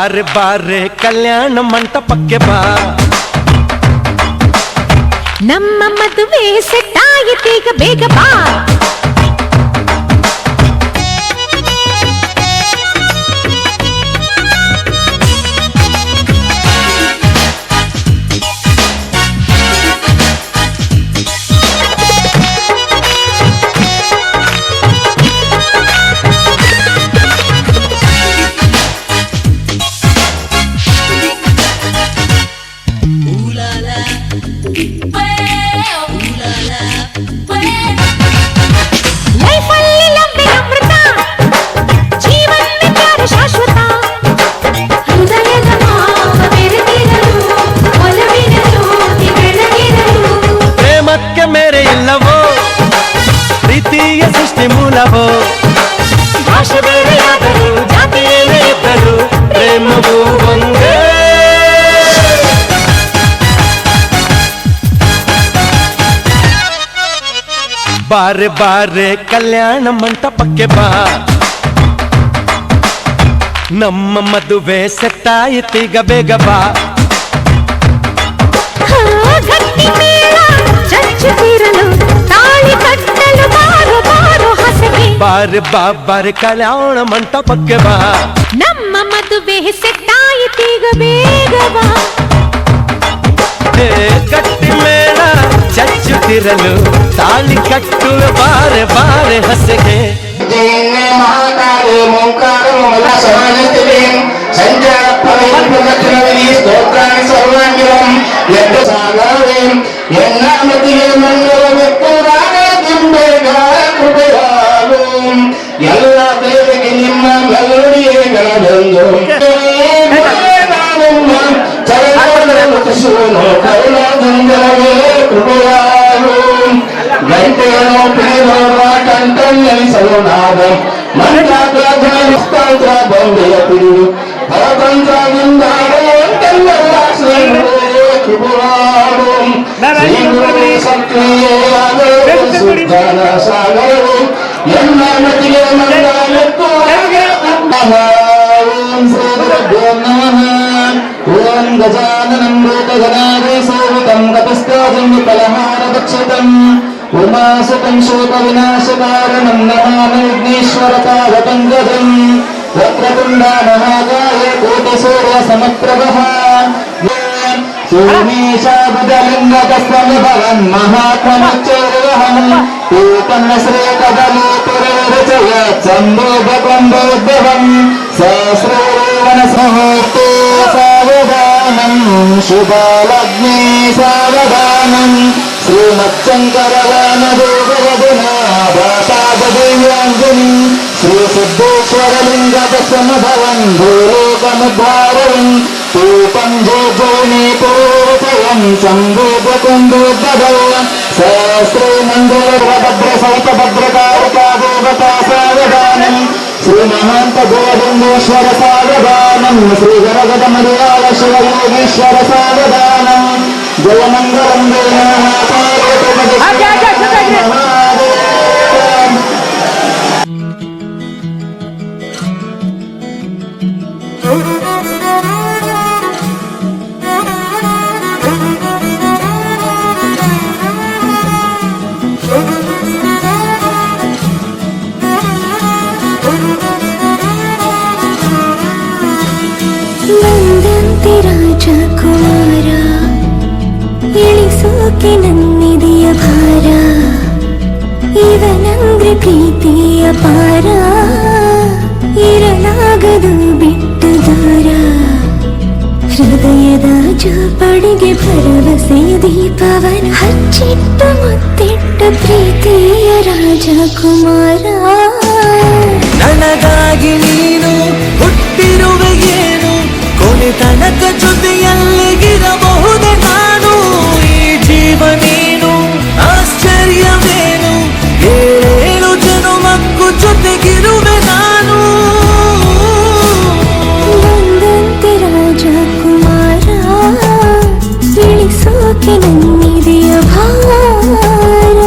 ಬಾರೆ ಬಾರೆ ಕಲ್ಯಾಣ ಮಂಟಪಕ್ಕೆ ಬಾ ನಮ್ಮ ಮದುವೆ ಸೆಟ್ ಆಯಿತೀಗ ಬೇಗ ಬಾ ಲೈಫಲ್ಲಿ ಲವ್ವೇ ಅಮೃತ ಜೀವನ ಶಾಶ್ವತ ಹೃದಯದ ಮಾವ ಬೆರೆತಿರಲು ಒಲವಿನ ಜ್ಯೋತಿ ಬೆಳಗಿರಲು ಪ್ರೇಮಕ್ಕೆ ಮೇರೆ ಇಲ್ಲವೋ ಪ್ರೀತಿಯ ಸೃಷ್ಟಿ ಮೂಲವೋ ಭಾಷೆ ಬೇರೆಯಾದರೂ ಜಾತಿಯೇನೇ ಇದ್ದರೂ ಪ್ರೇಮವು ಒಂದೇ ಬಾರೆ ಬಾರೆ ಕಲ್ಯಾಣ ಮಂಟಪಕ್ಕೆ ಬಾ ನಮ್ಮ ಮದುವೆ ಸೆಟ್ಟಾಯಿತೀಗ ಬೇಗ ಬಾ ಗಟ್ಟಿ ಮೇಳ ಚಚ್ಚುತ್ತಿರಲು ತಾಳಿ ಕಟ್ಟಲು ಬಾರು ಬಾರು ಹಸಗೆ ಬಾರೆ ಬಾ ಬಾರೆ ಕಲ್ಯಾಣ ಮಂಟಪಕ್ಕೆ ಬಾ ನಮ್ಮ ಮದುವೆ ಸೆಟ್ ಆಯಿತೀಗ ಬೇಗ ಬಾ ಹೇ ಗಟ್ಟಿ ಮೇಳ ಚಚ್ಚುತ್ತಿರಲು ತಾಳಿ ಕಟ್ಟುವ ಬಾರೆ ಬಾರೆ ಹಸೆಗೆ ಎಲ್ಲ ದೇವರಿಗೆ ನಿಮ್ಮ ಮೆಲುಡಿಯೇ ಗಣಬಂದು ಕರುಣಾದಂದರವೇ ಕೃಪೆಯಾರು ಗಂಟೆಯನ್ನು ಪ್ರೇಮವ ಕಂಠನೆನಿಸಲು ನಾದ ಮಂತ್ರ ಬಂದೆಯ ಪಿಡಿದು ಪರತಂತ್ರದಿಂದ ಕೃಪೆಯಾರು ಶ್ರೀ ಗುರು ಸತ್ಯೇ ಸುಜ್ಞಾನ ಸಾಗರವು ಎಲ್ಲ ಮತಿಗೆ ಮಂದಾಯತ್ತು ಓಂ ಗಜಾನನಂ ಭೂತಗಣಾಧಿ ಸೇವಿತಂ ಕಪಿಸ್ತಾದಿಂ ವಿಫಲಹಾರದಕ್ಷಿತಂ ಉಮಾಸುತಂ ಶೋಕವಿನಾಶಕಾರಣಂ ನಮಾಮಿ ವಿಘ್ನೇಶ್ವರಪಾದಪಂಕಜಂ ವಕ್ರತುಂಡ ಮಹಾಕಾಯ ಕೋಟಿಸೂರ್ಯಸಮಪ್ರಭಃ ಸೋಮೇಶಾಬುಧಲಿಂಗಕಸ್ವನುಭವನ್ ಮಹಾತ್ಮನಿಚ್ಚೇರವಹಂ ಏತನ್ನ ಶ್ರೇಕದಲೋಪುರರಚಯತ್ ಸಂಭೋಗಕೊಂಬೋದ್ಭವಂ ಸಹಸ್ರೇವನ ಸಮೂರ್ತೆ ಸಾವಧಾನಂ ಶುಭಲಗ್ನೇ ಸಾವಧಾನಂ ಶ್ರೀಮಚ್ಚಂಕರವಾನದೇವಯದುನಾಭಾಷಾದೇವ್ಯಾಂಜನಿ ಶ್ರೀ ಸಿದ್ದೇಶ್ವರಲಿಂಗಕಸ್ವನುಭವನ್ ಭೂಲೋಕಮುದ್ಧಾರವನ್ ತೂಪಂ ಜೋಜೋನಿ ಪೂರ್ವಚಯಂ ಸಂಭೋಗಕೊಂಬೋದ್ಭವಂ ಸಹಸ್ರೇ ಮಂಗಲಭದ್ರ ಸಹಿತ ಭದ್ರಕಾರಕಾ ದೇವತಾ ಸಾವಧಾನಂ ಶ್ರೀ ಮಹಾಂತ ಗೋವಿಂದೇಶ್ವರ ಸಾವಧಾನಂ ಶ್ರೀ ಗರಗದ ಮಲಯಾಳ ಶಿವಯೋಗೀಶ್ವರ ಸಾವಧಾನಂ ಜಯ ಮಂಗಲಂ ನಂದಂತೆ ರಾಜಕುಮಾರ ಇಳಿಸೋಕೆ ನನ್ನಿದೆಯ ಭಾರ ಇವನಂದ್ರೆ ಪ್ರೀತಿಯ ಪಾರ ಇರಲಾಗದು ಬಿಟ್ಟು ದೂರ ಹೃದಯದ ಜೋಪಡಿಗೆ ಭರವಸೆಯ ದೀಪವನ ಹಚ್ಚಿಟ್ಟು ಮುತ್ತಿಟ್ಟು ಪ್ರೀತಿಯ ರಾಜಕುಮಾರ ನನಗಾಗಿ ನೀನು ಹುಟ್ಟಿರುವೆ ಏನು ಕೊನೆ ತನಕ ಜೊತೆಯಲ್ಲಿಗಿರಬಹುದೇ ನಾನು ಈ ಜೀವ ನೀನು ಆಶ್ಚರ್ಯವೇನು ಏಳು ಜನುಮಕ್ಕೂ ಜೊತೆಗಿರುವೆ ನಾನು ನಂದಂತೆ ರಾಜಕುಮಾರ ಇಳಿಸೋಕೆ ನನ್ನಿದೆಯ ಭಾರ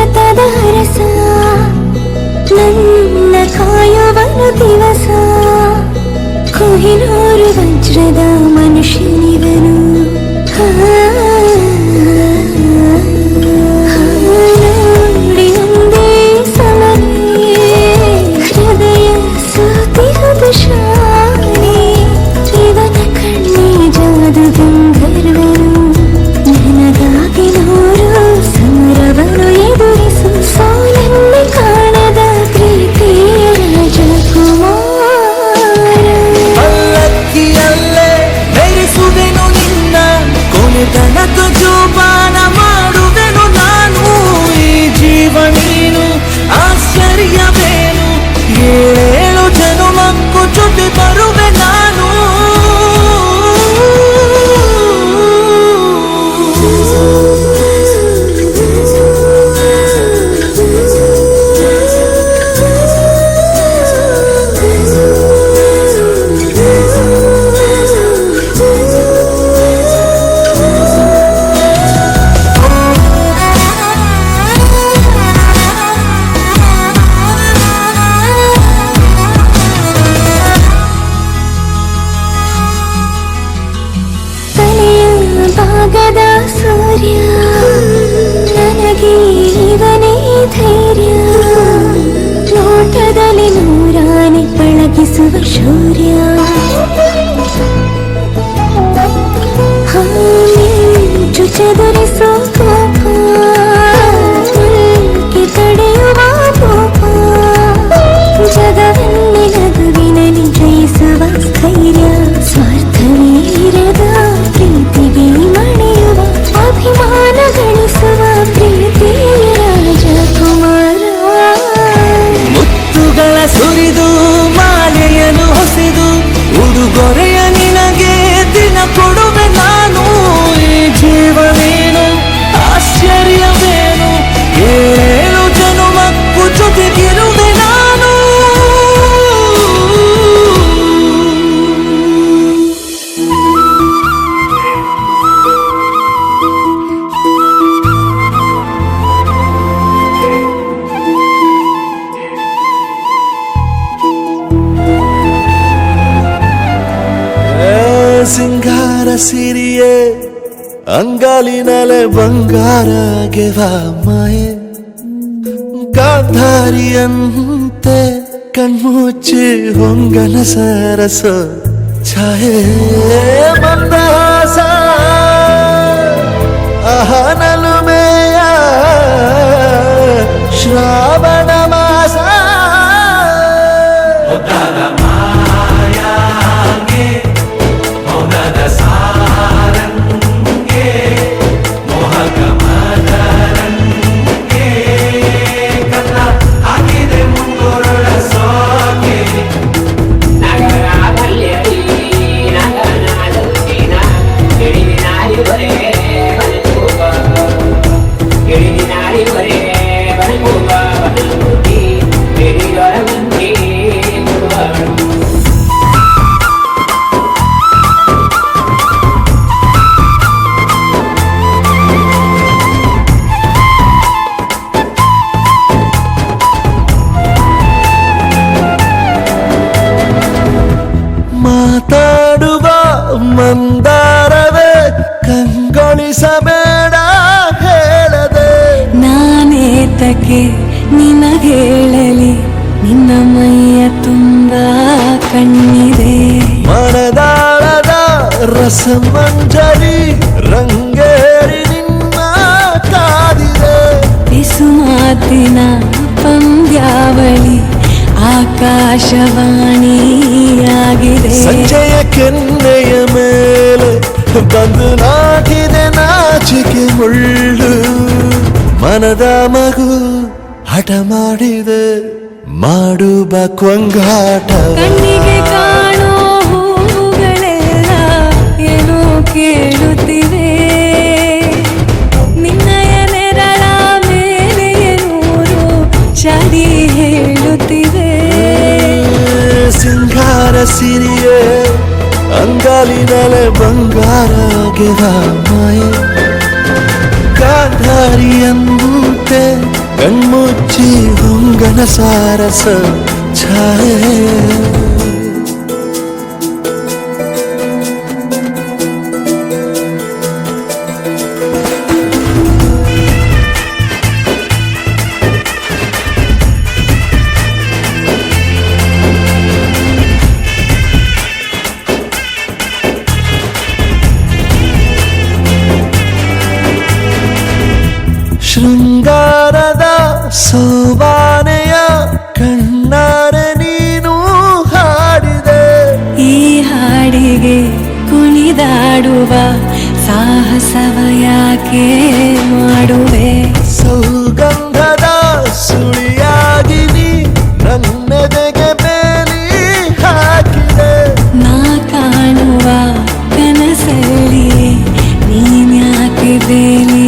ಮಮತದ ಹರಸ ನನ್ನ ಕಾಯುವನು ದಿವಸ ಕೊಹಿನೂರು ವಜ್ರದ ಮನುಷ್ಯನಿವನು ನೋಡಿ ಒಂದೇ ಸಮನೆ ಹೃದಯ ಸೂತಿಹದ ಶಾನೆ ಇವನ ಕಣ್ಣಿ ಜಾದು ಗಂಧರ್ವನು ನನಗಾಗಿ ನೂರು ಸಮರವನ್ನು ಎದುರಿಸು ಸೋಲನ್ನೇ ಕಾಣದ ಪ್ರೀತಿಯ ರಾಜಕುಮಾರ ಪಲ್ಲಕ್ಕಿಯಲ್ಲೇ ಧರಿಸುವೆನು ನಿನ್ನ ಕೊನೆ ತನಕ ಜೋಪಾನ ಮಾಡುವೆನು ನಾನು ಈ ಜೀವ ನೀನು ಆಶ್ಚರ್ಯವೇನು 7 ಜನುಮಕ್ಕೂ ಜೊತೆ ಬರುವೆ ನಾನು ಭಾಗದ ಸೂರ್ಯ ನನಗೆ ಇವನೇ ಧೈರ್ಯ ನೋಟದಲ್ಲಿ ನೂರಾನೆ ಪಳಗಿಸುವ ಶೌರ್ಯ ಮಿಂಚು ಚದುರಿಸೋ ಕೋಪ ಉಲ್ಕಿ ತಡೆಯುವ ಕೋಪ ಜಗವನ್ನೇ ನಗುವಿನಲ್ಲಿ ಜಯಿಸುವ ಸ್ಥೈರ್ಯ ಸ್ವಾರ್ಥವೀರದ ಪ್ರೀತಿಗೆ ಮಣಿಯುವ ಅಭಿಮಾನ ಗಳಿಸುವ ಪ್ರೀತಿಯ ರಾಜಕುಮಾರ ಮುತ್ತುಗಳ ಸುರಿದು ಮಾಲೆಯನ್ನು ಹೊಸೆದು ಉಡುಗೊರೆಯ ನಿನಗೆ ದಿನ ಕೊಡುವೆ ನಾನು ಈ ಜೀವನೇನು ಆಶ್ಚರ್ಯವೇನು 7 ಜನುಮಕ್ಕೂ ಜೊತೆಗಿರುವೆ ನಾನು ಸಿಂಗಾರ ಸಿರಿಯೇ ಅಂಗಾಲಿನಲೆ ಬಂಗಾರ ಗೆವ ಮಾಯೆ ಗಾಂಧಾರಿಯಂತೆ ಕಣ್ಮುಚ್ಚಿ ಹೊಂಗನ ಸರಸ ಛಾಯೆ ಮಂದಹಾಸ ಅಹನಲುಮೆಯ ಶ್ರಾವಣ ಮಾಸ ಮಾತಾಡುವ ಮಂದಾರವೇ ಕಂಗೊಳಿಸಬೇಡ ಹೇಳದೆ ನಾನೇತಕ್ಕೆ ನಿನಗೇಳಲಿ ನಿನ್ನ ಮೈಯ ತುಂಬ ಕಣ್ಣಿದೆ ಮನದಾಳದ ರಸಮಂಜರಿ ರಂಗೇರಿ ನಿನ್ನ ಕಾದಿದೆ ಬಿಸು ಮಾತಿನ ಪಂದ್ಯಾವಳಿ ಆಕಾಶವಾಣಿಯಾಗಿದೆ ಸಂಜೆಯ ಕೆನ್ನೆಯ ಮೇಲೆ ಬಂದು ನಾಟಿದೆ ನಾಚಿಕೆ ಮುಳ್ಳು ಮನದ ಮಗು ಹಠ ಮಾಡಿದೆ ಮಾಡುವ ಕೊಂಗಾಟ ಕಣ್ಣಿಗೆ ಕಾಣೋ ಹೂಗಳೆಲ್ಲ ಏನೋ ಕೇಳುತ್ತಿವೆ ನಿನ್ನಯ ನೆರಳ ಮೇಲೆ ನೂರು ಚಾಡಿ ಹೇಳುತ್ತಿವೆ ಸಿಂಗಾರ ಸಿರಿಯೇ ಅಂಗಾಲಿನಲೆ ಬಂಗಾರ ಗೆವ ಮಾಯೆ ಗಾಂಧಾರಿಯಂತೆ ಕಣ್ಮುಚ್ಚಿ ಹೊಂಗನ ಸಾರಸ ಛಾಯೆ ಶೃಂಗಾರದ ಸೋಬಾನೆಯ ಕಣ್ಣಾರೆ ನೀನು ಹಾಡಿದೆ. ಈ ಹಾಡಿಗೆ ಕುಣಿದಾಡುವ ಸಾಹಸವ ಯಾಕೆ ಮಾಡುವೆ? ಸೌಗಂಧದ ಸುಳಿಯಾಗಿ ನೀ ನನ್ನೆದೆಗೆ ಬೇಲಿ ಹಾಕಿದೆ. ನಾ ಕಾಣುವ ಕನಸಲ್ಲಿ ನೀನ್ಯಾಕೆ ಬೇಲಿ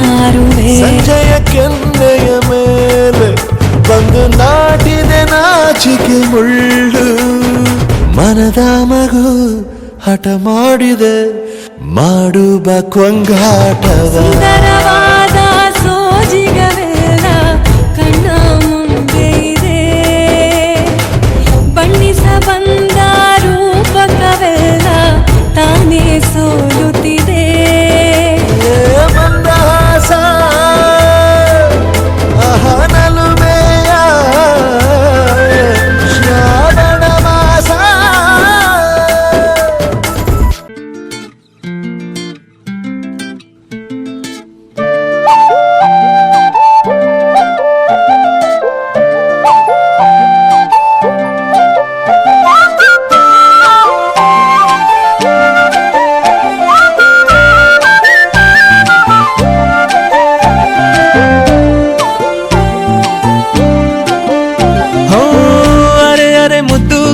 ಹಾರುವೆ? ಸಂಜೆಯ ಕೆನ್ನೆಯ ಮೇಲೆ ಬಂದು ನಾಟಿದೆ ನಾಚಿಕೆ ಮುಳ್ಳು. ಮನದ ಮಗು ಹಠ ಮಾಡಿದೆ ಮಾಡುವ ಕೊಂಗಾಟವ. ಸುಂದರವಾದ ಸೋಜಿಗವೆಲ್ಲ ಕಣ್ಣ ಮುಂದೆ ಇದೆ. ಬಣ್ಣಿಸ ಬಂದ ರೂಪಕವೆಲ್ಲ ತಾನೇ ಸೋಲುತ್ತಿದೆ. ಮಂದಹಾಸ ಅಹನಲುಮೆಯ ಶ್ರಾವಣ ಮಾಸ.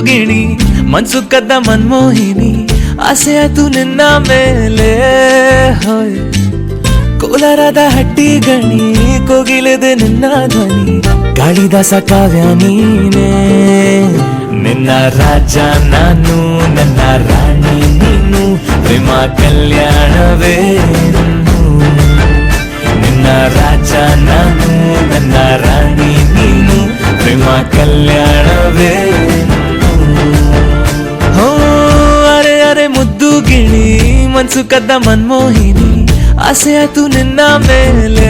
ಗಿಣಿ ಮನ್ಸು ಕದ್ದ ಮನ್ಮೋಹಿನಿ ಆಸೆ ಆತು ನಿನ್ನ ಮೇಲೆ. ಹೋಯ್ ಕೋಲಾರದ ಹಟ್ಟಿ ಗಣಿ ಕೋಗಿಲೆದೆ ನಿನ್ನ ಧ್ವನಿ. ಕಾಳಿದಾಸ ಕಾವ್ಯ ನೀನೇ. ನಿನ್ನ ರಾಜ ನಾನು ನನ್ನ ರಾಣಿ ನೀನು. ಪ್ರೇಮ ಕಲ್ಯಾಣವೇ ನಿನ್ನ ರಾಜ ನಾನು ನನ್ನ ರಾಣಿ ನೀನು. ಪ್ರೇಮ ಕಲ್ಯಾಣವೇ. ಹೋ ಅರೆ ಅರೆ ಮುದ್ದು ಗಿಣಿ ಮನ್ಸು ಕದ್ದ ಮನ್ಮೋಹಿನಿ ಆಸೆ ಆತು ನಿನ್ನ ಮೇಲೆ.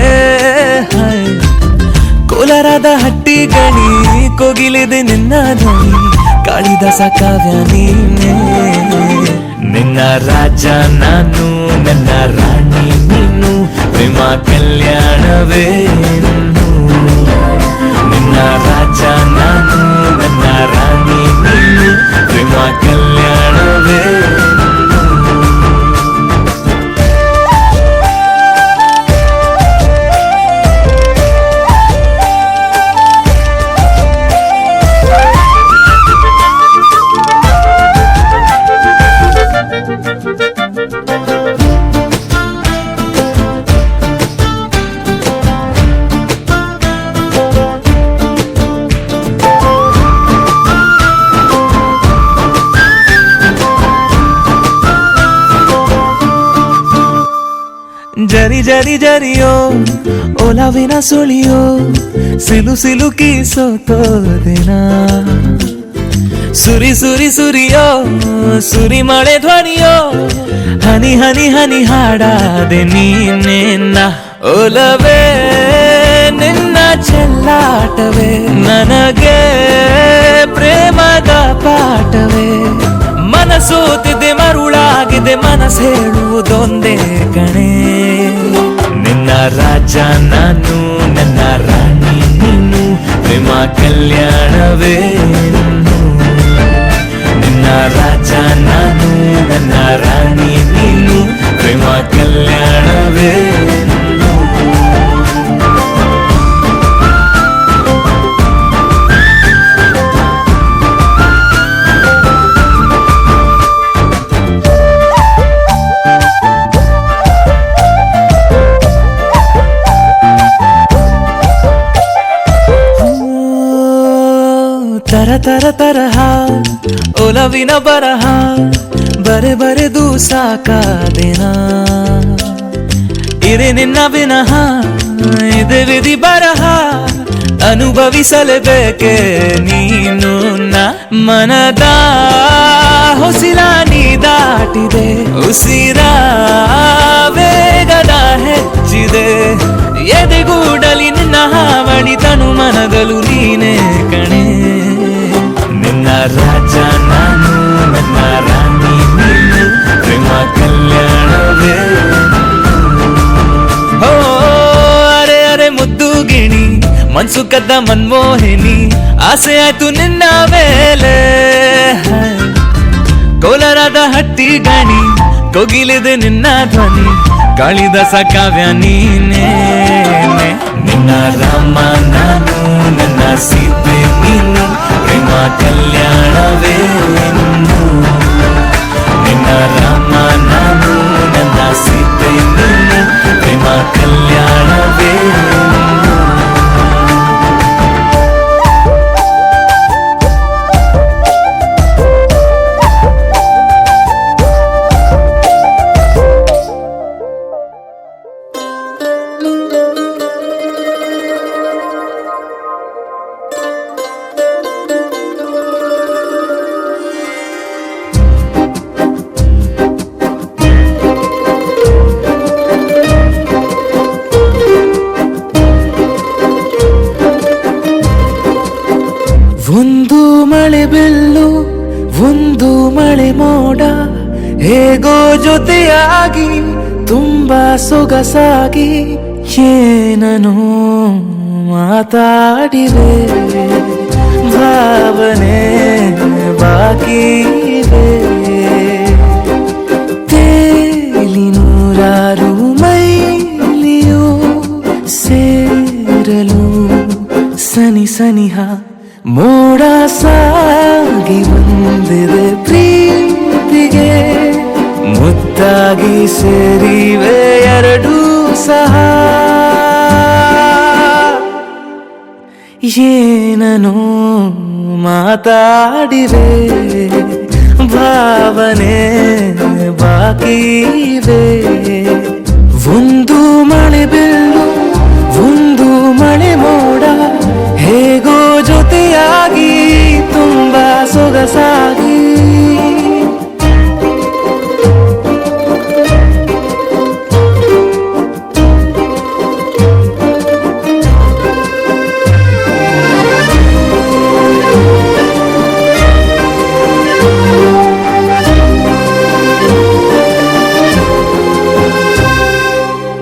ಕೋಲಾರದ ಹಟ್ಟಿ ಗಣಿ ಕೋಗಿಲಿದೆ ನಿನ್ನ ಧ್ವನಿ. ಕಾಳಿದಾಸ ಕಾವ್ಯ ನೀನೇ. ನಿನ್ನ ರಾಜ ನಾನು ನನ್ನ ರಾಣಿ ನೀನು. ಪ್ರೇಮ ಕಲ್ಯಾಣವೇ ನಿನ್ನ ರಾಜ ನಾನು ನನ್ನ ರಾಣಿ ನೀನು. ಪ್ರೇಮ ಕಲ್ಯಾಣವೇ. ಜರಿ ಜರಿ ಜರಿಯೋ ಒಲವಿನ ಸುಳಿಯೋ ಸಿಲು ಸಿಲುಕಿ ಸೋತೋದಿನ. ಸುರಿ ಸುರಿ ಸುರಿಯೋ ಸುರಿ ಮಳೆ ಧ್ವನಿಯೋ ಹನಿ ಹನಿ ಹನಿ ಹಾಡಾದೆ ನೀನೆನ್ನ. ಒಲವೇ ನಿನ್ನ ಚೆಲ್ಲಾಟವೇ ನನಗೆ ಪ್ರೇಮದ ಪಾಠವೇ. ಮನಸೋತಿದೆ ಮರುಳಾಗಿದೆ ಮನಸ್ಸು ಹೇಳುವುದೊಂದೇ ಕಣೆ. ನಿನ್ನ ರಾಜ ನಾನು ನನ್ನ ರಾಣಿ ನೀನು. ಪ್ರೇಮ ಕಲ್ಯಾಣವೇ ನಿನ್ನ ರಾಜ ನಾನು ನನ್ನ ರಾಣಿ ನೀನು. ಪ್ರೇಮ ಕಲ್ಯಾಣವೇ. ತರ ತರ ತರಹ ಒಲವಿನ ಬರಹ ಬರೆ ಬರೆದು ಸಾಕಾದೆನ. ಇರೆ ನಿನ್ನ ವಿನಃ ಇದೆ ವಿಧಿ ಬರಹ ಅನುಭವಿಸಲೇಬೇಕೆ ನೀನು ಮನದ ಹೊಸಿಲ ನೀ ದಾಟಿದೆ ಉಸಿರ ವೇಗದ ಹೆಚ್ಚಿದೆ ಎದೆಗೂಡಲಿ ನಿನ್ನ ಹಾವಳಿ ತನು ಮನದಲು ನೀನೇ ಕಣೆ ನಿನ್ನ ರಾಜ ನಾನು ನನ್ನ ರಾಣಿ ನೀನು ಪ್ರೇಮ ಕಲ್ಯಾಣವೇ ಹೋ ಅರೆ ಅರೆ ಮುದ್ದು ಗಿಣಿ ಮನ್ಸು ಕದ್ದ ಮನ್ಮೋಹಿನಿ ಆಸೆ ಆಯ್ತು ನಿನ್ನ ಮೇಲೆ ಕೋಲಾರದ ಹಟ್ಟಿ ಗಣಿ ಕೋಗಿಲಿದೆ ನಿನ್ನ ಧ್ವನಿ ಕಾಳಿದಾಸ ಕಾವ್ಯ ನೀನೇ ನಿನ್ನ ರಾಮ ನಾನು ನನ್ನ ಸೀತೆ ನೀನು ಪ್ರೇಮ ಕಲ್ಯಾಣವೇ ನಿನ್ನ ರಾಮ ನಾನು ನನ್ನ ಸೀತೆ ನೀನು ಪ್ರೇಮ ಕಲ್ಯಾಣವೇ ಒಂದು ಮಳೆ ಬೆಲ್ಲು ಒಂದು ಮಳೆ ಮೋಡ ಹೇಗೋ ಜೊತೆಯಾಗಿ ತುಂಬಾ ಸೊಗಸಾಗಿ ಏನನು ಮಾತಾಡಿವೆ ಭಾವನೆ ಬಾಕಿ ಇವೆ ತೇಲಿ ನೂರಾರು ಮೈಲಿಯು ಸೇರಲು ಸನಿ ಸನಿಹ ಮೋಡ ಸಾಗಿ ಬಂದಿದೆ ಪ್ರೀತಿಗೆ ಮುತ್ತಾಗಿ ಸೇರಿವೆ ಎರಡೂ ಸಹ ಏನನು ಮಾತಾಡಿವೆ ಭಾವನೆ ಬಾಕಿ ಇವೆ ಒಂದು ಮಳೆ ಬೆಲ್ಲು ಒಂದು ಮಳೆ ಮೋಡ ಹೇಗೋ ಜೊತೆಯಾಗಿ ತುಂಬಾ ಸೊಗಸಾಗಿ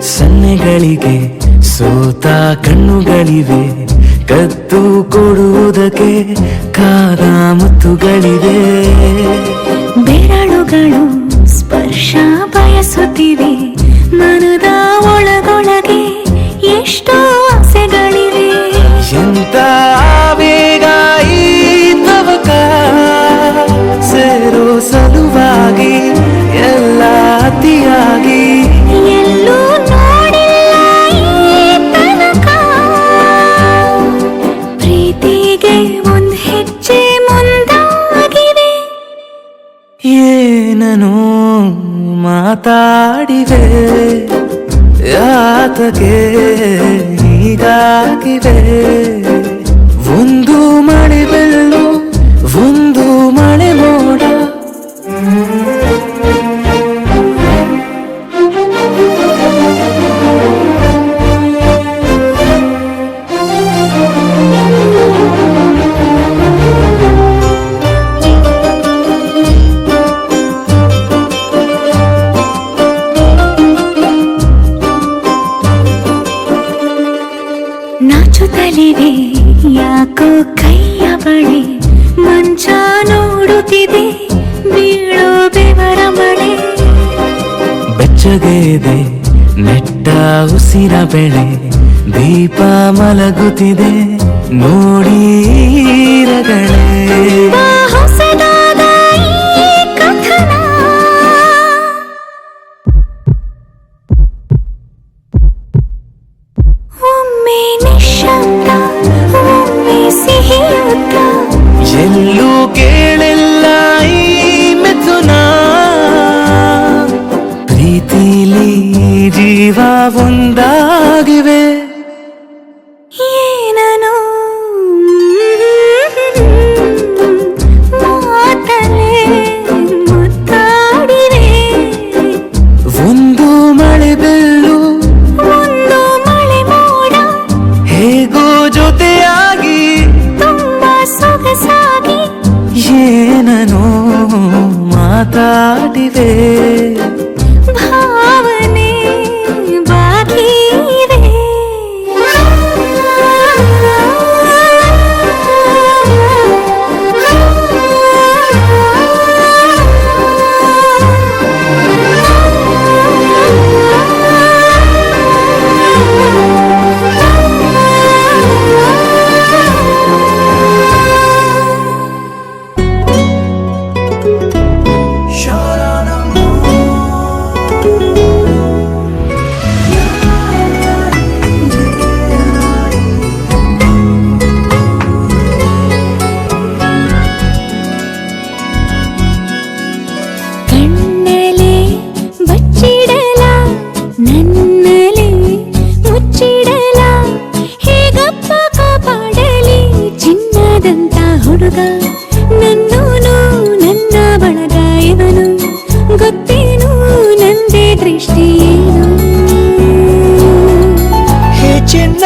ಸನ್ನೆಗಳಿಗೆ ಸೋತ ಕಣ್ಣುಗಳಿವೆ ಕದ್ದು ಕೊಡುವುದಕ್ಕೆ ಕಾದ ಮುತ್ತುಗಳಿವೆ ಬೆರಳುಗಳು ಸ್ಪರ್ಶ ಬಯಸುತ್ತಿವೆ ಮನದ ಒಳಗೊಳಗೆ ಎಷ್ಟೋ ಆಸೆಗಳಿವೆ ಎಂತ ಬೇಗ ಈ ತವಕ ಸೇರೋ ಸಲುವಾಗಿ ಎಲ್ಲ ಅತಿಯಾಗಿ ಎಲ್ಲೂ ನೋಡಿಲ್ಲ ಈ ತನಕ ಪ್ರೀತಿಗೆ ಒಂದ್ ಹೆಜ್ಜೆ ಮುಂದಾಗಿವೆ ಏನನು ಮಾತಾಡಿವೆ ಯಾತಕ್ಕೆ ಹೀಗಾಗಿವೆ ಒಂದು ಮಳೆ ಬೆಲ್ಲು ಒಂದು ಮಳೆ ಮೋಡ ನಾಚುತ್ತಲಿವೆ ಯಾಕೋ ಕೈಯ ಬಳೆ ಮಂಚ ನೋಡುತ್ತಿದೆ ಬೀಳೋ ಬೆವರ ಮಳೆ ಬೆಚ್ಚಗೆದೆ ನೆಟ್ಟ ಉಸಿರ ಬೆಳೆ ದೀಪ ಮಲಗುತ್ತಿದೆ ನೋಡಿ ರಗಳೇ ಹೊಸದಾದ ಈ ಕಥನ ಒಮ್ಮೆ ನಿಶ್ಶಬ್ದ ಒಮ್ಮೆ ಸಿಹಿಯುತ್ತ ಎಲ್ಲೂ ಕೇಳಿಲ್ಲ ಈ ಮಿಥುನ ಪ್ರೀತಿಲಿ ಜೀವ ಒಂದಾಗಿವೆ ಇದೆ ಭಾವನೆ ಬಾಕಿ ಇದೆ ಕಣ್ಣಲೆ ಬಚ್ಚಿಡಲ ನನ್ನಲೆ ಮುಚ್ಚಿಡಲ ಹೇಗಪ್ಪ ಕಾಪಾಡಲಿ ಚಿನ್ನದಂತ ಹುಡುಗ ನನ್ನೋನು ನನ್ನ ಬಳಗ ಇವನು ಗೊತ್ತೇನು ನಂದೇ ದೃಷ್ಟಿಯೇನು ಹೇ ಚಿನ್ನ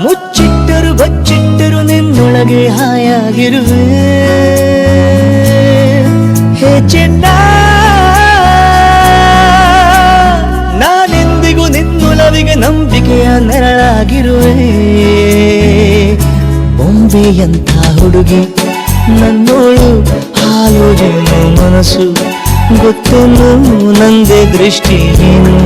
ಮುಚ್ಚಿಟ್ಟರು ಬಚ್ಚಿಟ್ಟರು ನಿನ್ನೊಳಗೆ ಹಾಯಾಗಿರುವೆ ಹೇ ಚಿನ್ನ ನಾನೆಂದಿಗೂ ನಿನ್ನೊಲವಿಗೆ ನಂಬಿಕೆಯ ನೆರಳಾಗಿರುವೆ ಬೊಂಬೆಯಂಥ ಹುಡುಗಿ ನನ್ನೋಳು ಹಾಲು ಜೇನು ಮನಸ್ಸು ಗೊತ್ತೇನು ನಂದೇ ದೃಷ್ಟಿ ಏನು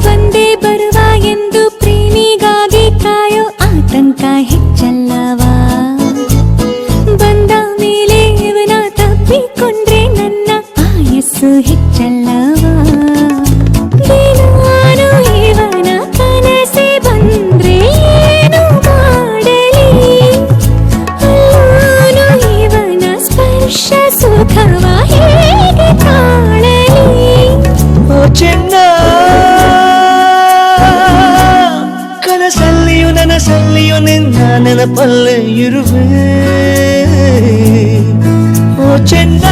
ಬಂದೇ ಬರುವ ಎಂದು ಪ್ರೇಮಿಗಾಗಿ ಕಾಯೋ ಆತಂಕ ಹೆಚ್ಚಲ್ಲವಾ ಬಂದ ಮೇಲೆ ಇವನ ತಪ್ಪಿಕೊಂಡ್ರೆ ನನ್ನ ಆಯಸ್ಸು ಹೆಚ್ಚಲ್ಲವಾ ದಿನಾನು ಇವನ ಕನಸೆ ಬಂದ್ರೆ ಏನು ಮಾಡಲಿ ಅಲ್ಲೂನು ಇವನ ಸ್ಪರ್ಶ ಸುಖವ ಹೇಗೆ ಕಾಣಲಿ ಓ ಚೆನ್ನ ಕನಸಲ್ಲಿಯೂ ನನಸಲ್ಲಿಯೂ ನಿನ್ನ ನೆನಪಲ್ಲೇ ಇರುವೆ ಓ ಚೆನ್ನ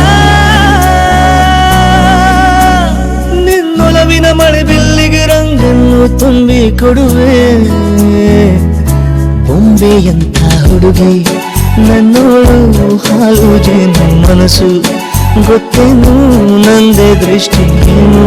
ನಿನ್ನೊಲವಿನ ಮಳೆ ಬಿಲ್ಲಿಗೆ ರಂಗನ್ನು ತುಂಬಿ ಕೊಡುವೆ ಬೊಂಬೆಯಂಥ ಹುಡುಗಿ ನನ್ನೋಳು ಹಾಲು ಜೇನು ಮನಸ್ಸು ಗೊತ್ತೇನು ನಂದೇ ದೃಷ್ಟಿಯೇನು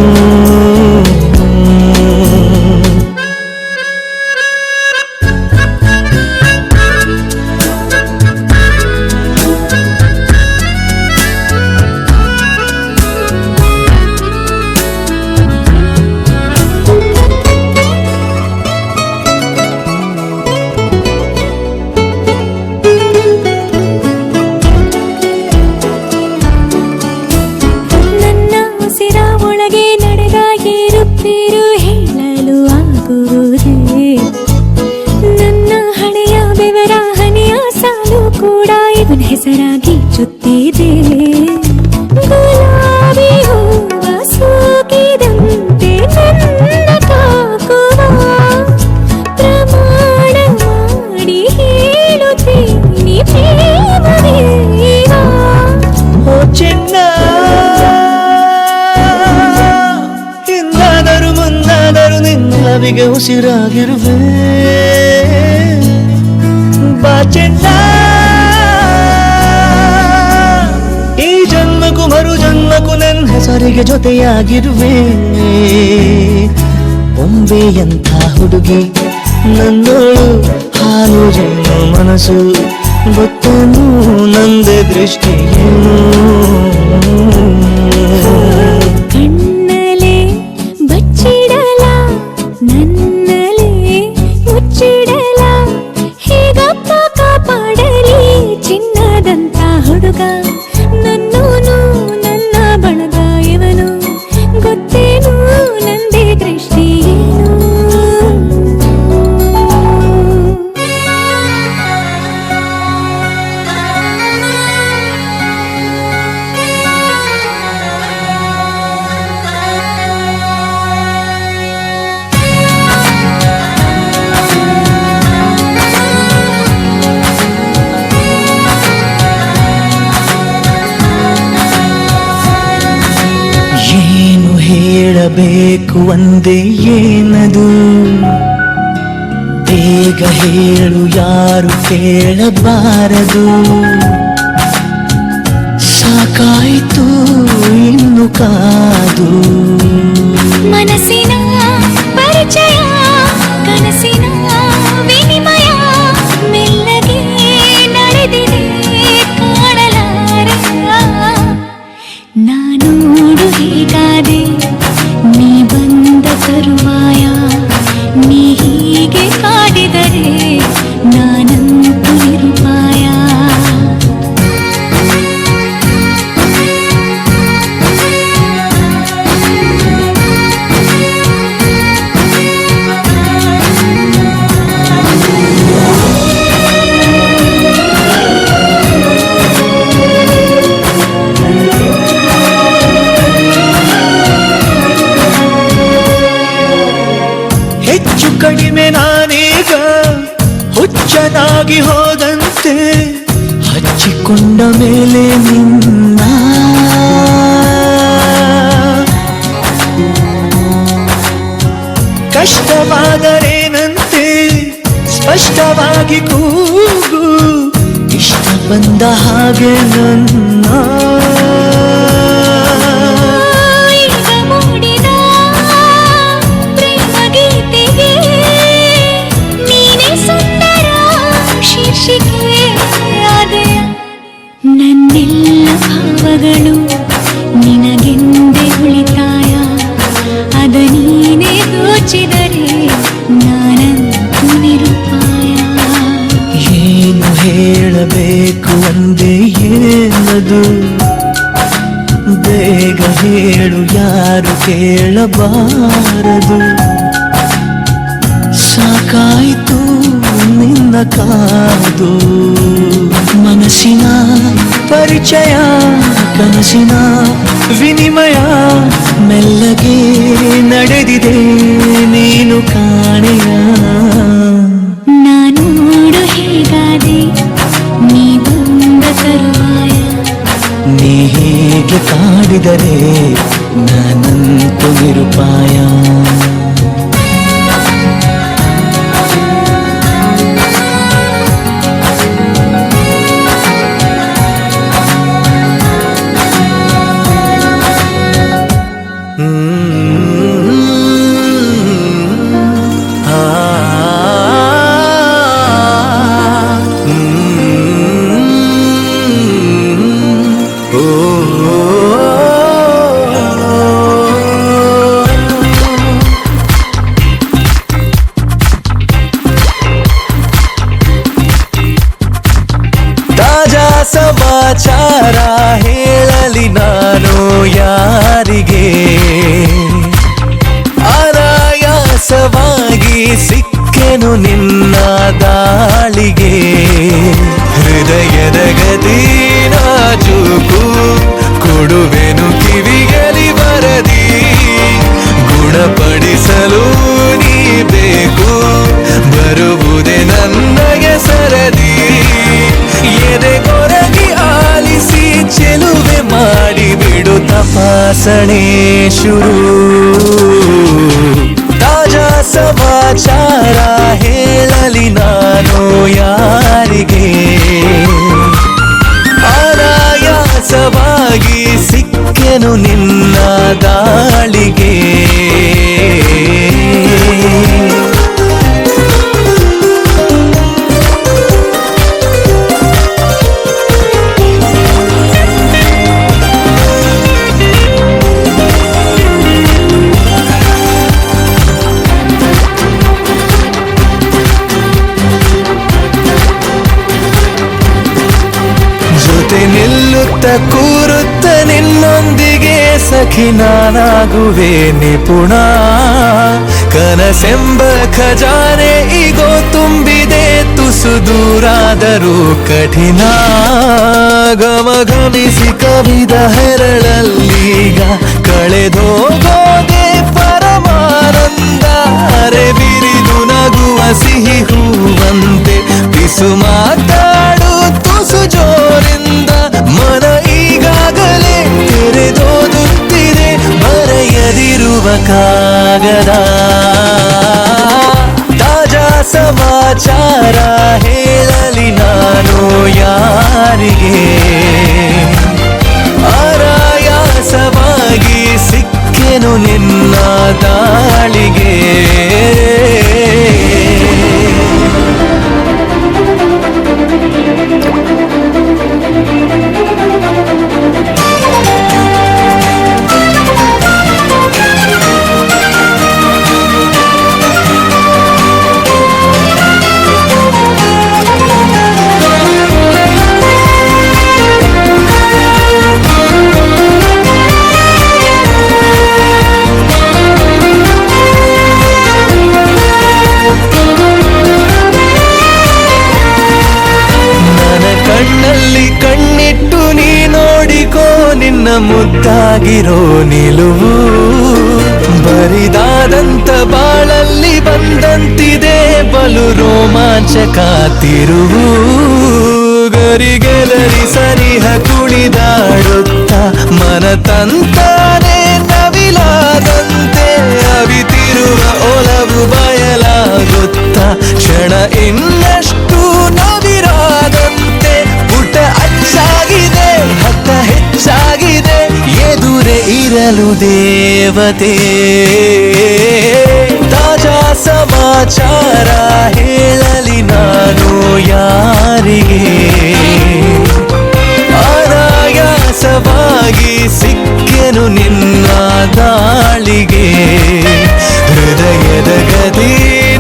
ನನ್ನ ಉಸಿರ ಒಳಗೆ ನಡೆದ ಏರುತ್ತೇರು ಹೇಳಲು ಆಗುವುದೇ ನನ್ನ ಹಣೆಯ ಬೆವರ ಹನಿಯ ಸಾಲು ಕೂಡ ಇವನ ಹೆಸರಾಗಿ ಚುತ್ತಿದೆ ಗುಲಾಬಿ ಹೂವ ಸೂಗಿದಂತೆ ನನ್ನ ತಾಕುವ ಪ್ರಮಾಣ ಮಾಡಿ ಹೇಳುತ್ತೀನಿ ಪ್ರೇಮವೇವ ಓ ಚೆನ್ನ ಹಿಂದಾದರೂ ಮುಂದಾದರೂ ನಿನ್ನೊಲವಿಗೆ ಉಸಿರಾಗಿರುವೆ ಬಾ ಚೆನ್ನ ಈ ಜನ್ಮಕ್ಕೂ ಮರು ಜನ್ಮಕ್ಕೂ ನನ್ನ ಹೆಸರಿಗೆ ಜೊತೆಯಾಗಿರುವೆ ಬೊಂಬೆಯಂಥ ಹುಡುಗಿ ನನ್ನೋಳು ಹಾಲು ಜೇನು ಮನಸ್ಸು ಗೊತ್ತೇನು ನಂದೇ ದೃಷ್ಟಿಯೇನು ಕಣ್ಣಲೆ ಬಚ್ಚಿಡಲ ನನ್ನಲೆ ಮುಚ್ಚಿಡಲ ಹೇಗಪ್ಪ ಕಾಪಾಡಲಿ ಚಿನ್ನದಂತ ಹುಡುಗ ನನ್ನೋನು ನನ್ನ ಬಳಗ ಇವನು ಗೊತ್ತೇನು ನಂದೇ ದೃಷ್ಟಿಯೇನು ಒಂದೇ ಏನದು ಬೇಗ ಹೇಳು ಯಾರು ಕೇಳಬಾರದು ಸಾಕಾಯಿತು ಇನ್ನು ಕಾದು ಮನಸ್ಸಿನ ಪರಿಚಯ ಕನಸಿನ ವಿನಿಮಯ ಮೆಲ್ಲಗೆ ನಡೆದಿದೆ ಕಾಣಲಾರೆ ನಾನೋಡು ಹೀಗಾದೆ ನೀ ಬಂದ ತರುವಾಯ ನೀ ಹೀಗೆ ಕಾಡಿದರೆ ನಾನಂತೂ ನಿರುಪಾಯ ಹೆಚ್ಚು ಕಡಿಮೆ ನಾನೀಗ ಹುಚ್ಚನಾಗಿ ಹೋದಂತೆ ಹಚ್ಚಿಕೊಂಡ ಮೇಲೆ ನಿನ್ನ ಕಷ್ಟವಾದರೇನಂತೆ ಸ್ಪಷ್ಟವಾಗಿ ಕೂಗು ಇಷ್ಟ ಬಂದ ಹಾಗೆ ನನ್ನ ನನ್ನೆಲ್ಲ ಭಾವಗಳು ನಿನಗೆಂದೇ ಉಳಿತಾಯ ಅದ ನೀನೇ ದೋಚಿದರೆ ನಾನಂತೂ ನಿರುಪಾಯ ಏನು ಹೇಳಬೇಕು ಅಂದೇ ಏನದು ಬೇಗ ಹೇಳು ಯಾರು ಕೇಳಬಾರದು ಸಾಕಾಯಿತು ನಿನ್ನ ಕಾದು ಮನಸ್ಸಿನ ಪರಿಚಯ ಕನಸಿನ ವಿನಿಮಯ ಮೆಲ್ಲಗೆ ನಡೆದಿದೆ ನೀನು ಕಾಣೆಯ ನಾನೋಡು ಹೇಗಾದೆ ನೀ ಬಂದ ತರುವಾಯ ನೀ ಹೀಗೆ ಕಾಡಿದರೆ ನಾನಂತೂ ನಿರುಪಾಯ ತಾಜಾ ಸಮಾಚಾರ ಹೇಳಲಿ ನಾನು ಯಾರಿಗೆ ಆಯಾಸವಾಗಿ ಸಿಕ್ಕೆನು ನಿನ್ನ ದಾಳಿಗೆ ಹೃದಯದ ಗದಿ ನಾಜೂಕು ಕೊಡುವೆನು ಕಿವಿಗಲಿ ಬರದಿ ಗುಣಪಡಿಸಲು ನೀ ಬೇಕು ಬರುವುದೇ ನನಗೆ ಸರದಿ ಎದೆ ಕೊರಗಿ ಆಲಿಸಿ ಚೆಲುವೆ ಮಾಡಿ ಬಿಡು ತಪಾಸಣೆ ಶುರು ತಾಜಾ ಸಮಾಚಾರ ಹೇಳಲಿ ನಾನು ಯಾರಿಗೆ ಆಯಾಸವಾಗಿ ಸಿಕ್ಕೆನು ನಿನ್ನ ದಾಳಿಗೆ ನಿಲ್ಲುತ್ತ ಕೂರುತ್ತ ನಿನ್ನೊಂದಿಗೆ ಸಖಿ ನಾನಾಗುವೆ ನಿಪುಣ ಕನಸೆಂಬ ಖಜಾನೆ ಈಗೋ ತುಂಬಿದೆ ತುಸು ದೂರಾದರೂ ಕಠಿಣ ಗಮಗಮಿಸಿ ಕವಿದ ಹೆರಳಲ್ಲೀಗ ಕಳೆದೋಗೋದೆ ಪರಮಾನಂದ ಅರೆ ಬಿರಿದು ನಗುವ ಸಿಹಿ ಹೂವಂತೆ ಪಿಸು ಮಾತಾಡು ತುಸು ಜೋರಿಂದ ಮನ ಈಗಾಗಲೇ ತೆರೆದೋದುತ್ತಿದೆ ಬರೆಯದಿರುವ ಕಾಗದ ತಾಜಾ ಸಮಾಚಾರ ಹೇಳಲಿ ನಾನು ಯಾರಿಗೆ ಆರಾಯಾಸವಾಗಿ ಸಿಕ್ಕೆನು ನಿನ್ನ ದಾಳಿಗೆ ಕಣ್ಣಲ್ಲಿ ಕಣ್ಣಿಟ್ಟು ನೀ ನೋಡಿಕೋ ನಿನ್ನ ಮುದ್ದಾಗಿರೋ ನಿಲುವು ಬರಿದಾದಂತ ಬಾಳಲ್ಲಿ ಬಂದಂತಿದೆ ಬಲು ರೋಮಾಂಚಕ ತಿರುವು ಗರಿಗೆಲರಿ ಸನಿಹ ಕುಣಿದಾಡುತ್ತ ಮನ ತಂತಾನೆ ನವಿಲಾದಂತೆ ಅವಿತಿರುವ ಒಲವು ಬಯಲಾಗುತ್ತ ಕ್ಷಣ ಇನ್ನಷ್ಟು ನವಿರಾದಂತೆ ಪುಟ ಅಚ್ಚಾಗಿದೆ ಹತ್ತ ಹೆಚ್ಚಾಗಿದೆ ಎದುರೇ ಇರಲು ದೇವತೆ ತಾಜಾ ಸಮಾಚಾರ ಹೇಳಲಿ ನಾನು ಯಾರಿಗೆ ಆರಾಯಾಸವಾಗಿ ಸಿಕ್ಕೆನು ನಿನ್ನ ದಾಳಿಗೆ ಹೃದಯದ ಗದಿ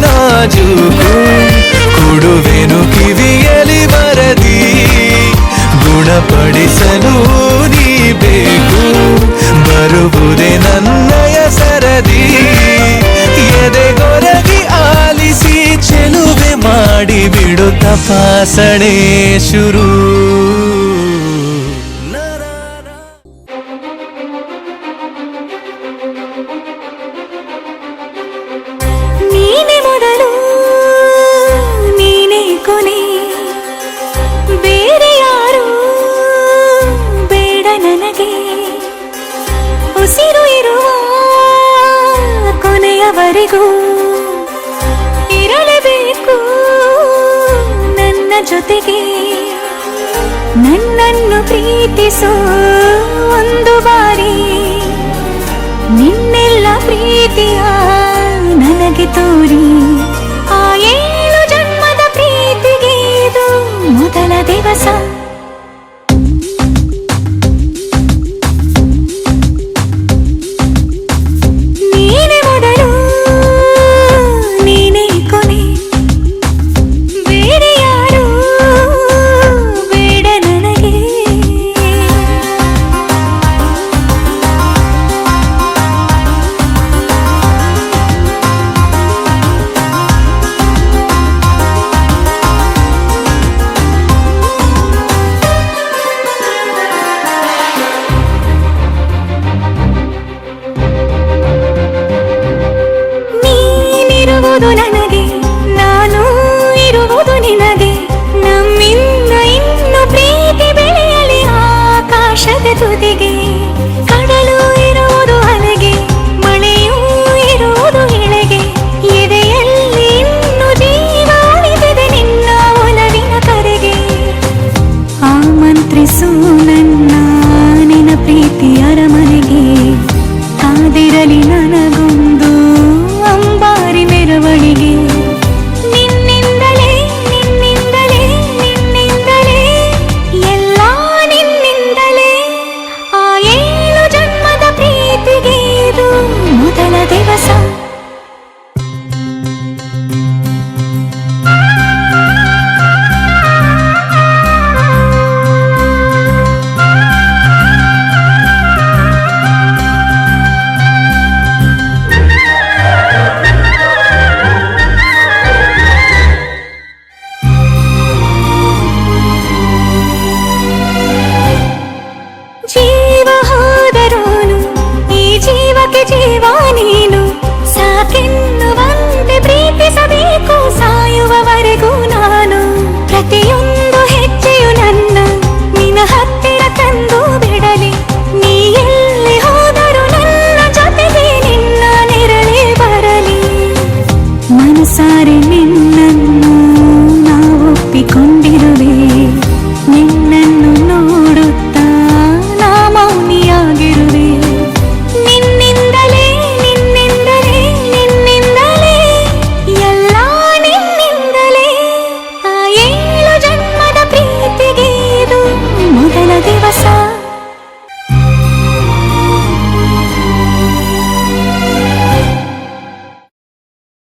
ನಾಜೂಕು ಕೊಡುವೆನು ಕಿವಿಯಲಿ ಬರದಿ ಗುಣಪಡಿಸಲು ನೀ ಬೇಕು ಬರುವುದೇ ನನ್ನಯ ಸರದಿ ಎದೆಗೊರಗಿ ಆಲಿಸಿ ಚೆಲುವೆ ಮಾಡಿ ಬಿಡು ತಪಾಸಣೆ ಶುರು ನೀನೆ ಮೊದಲು ನೀನೆ ಕೊನೆ ಬೇರೆ ಯಾರು ಬೇಡ ನನಗೆ ಉಸಿರು ಇರುವ ಕೊನೆಯವರೆಗೂ ಇರಲೇಬೇಕು ನನ್ನ ಜೊತೆಗೆ ನನ್ನನ್ನು ಪ್ರೀತಿಸೋ ಒಂದು ಬಾರಿ ನಿನ್ನೆಲ್ಲ ಪ್ರೀತಿಯ ನನಗೆ ತೋರಿ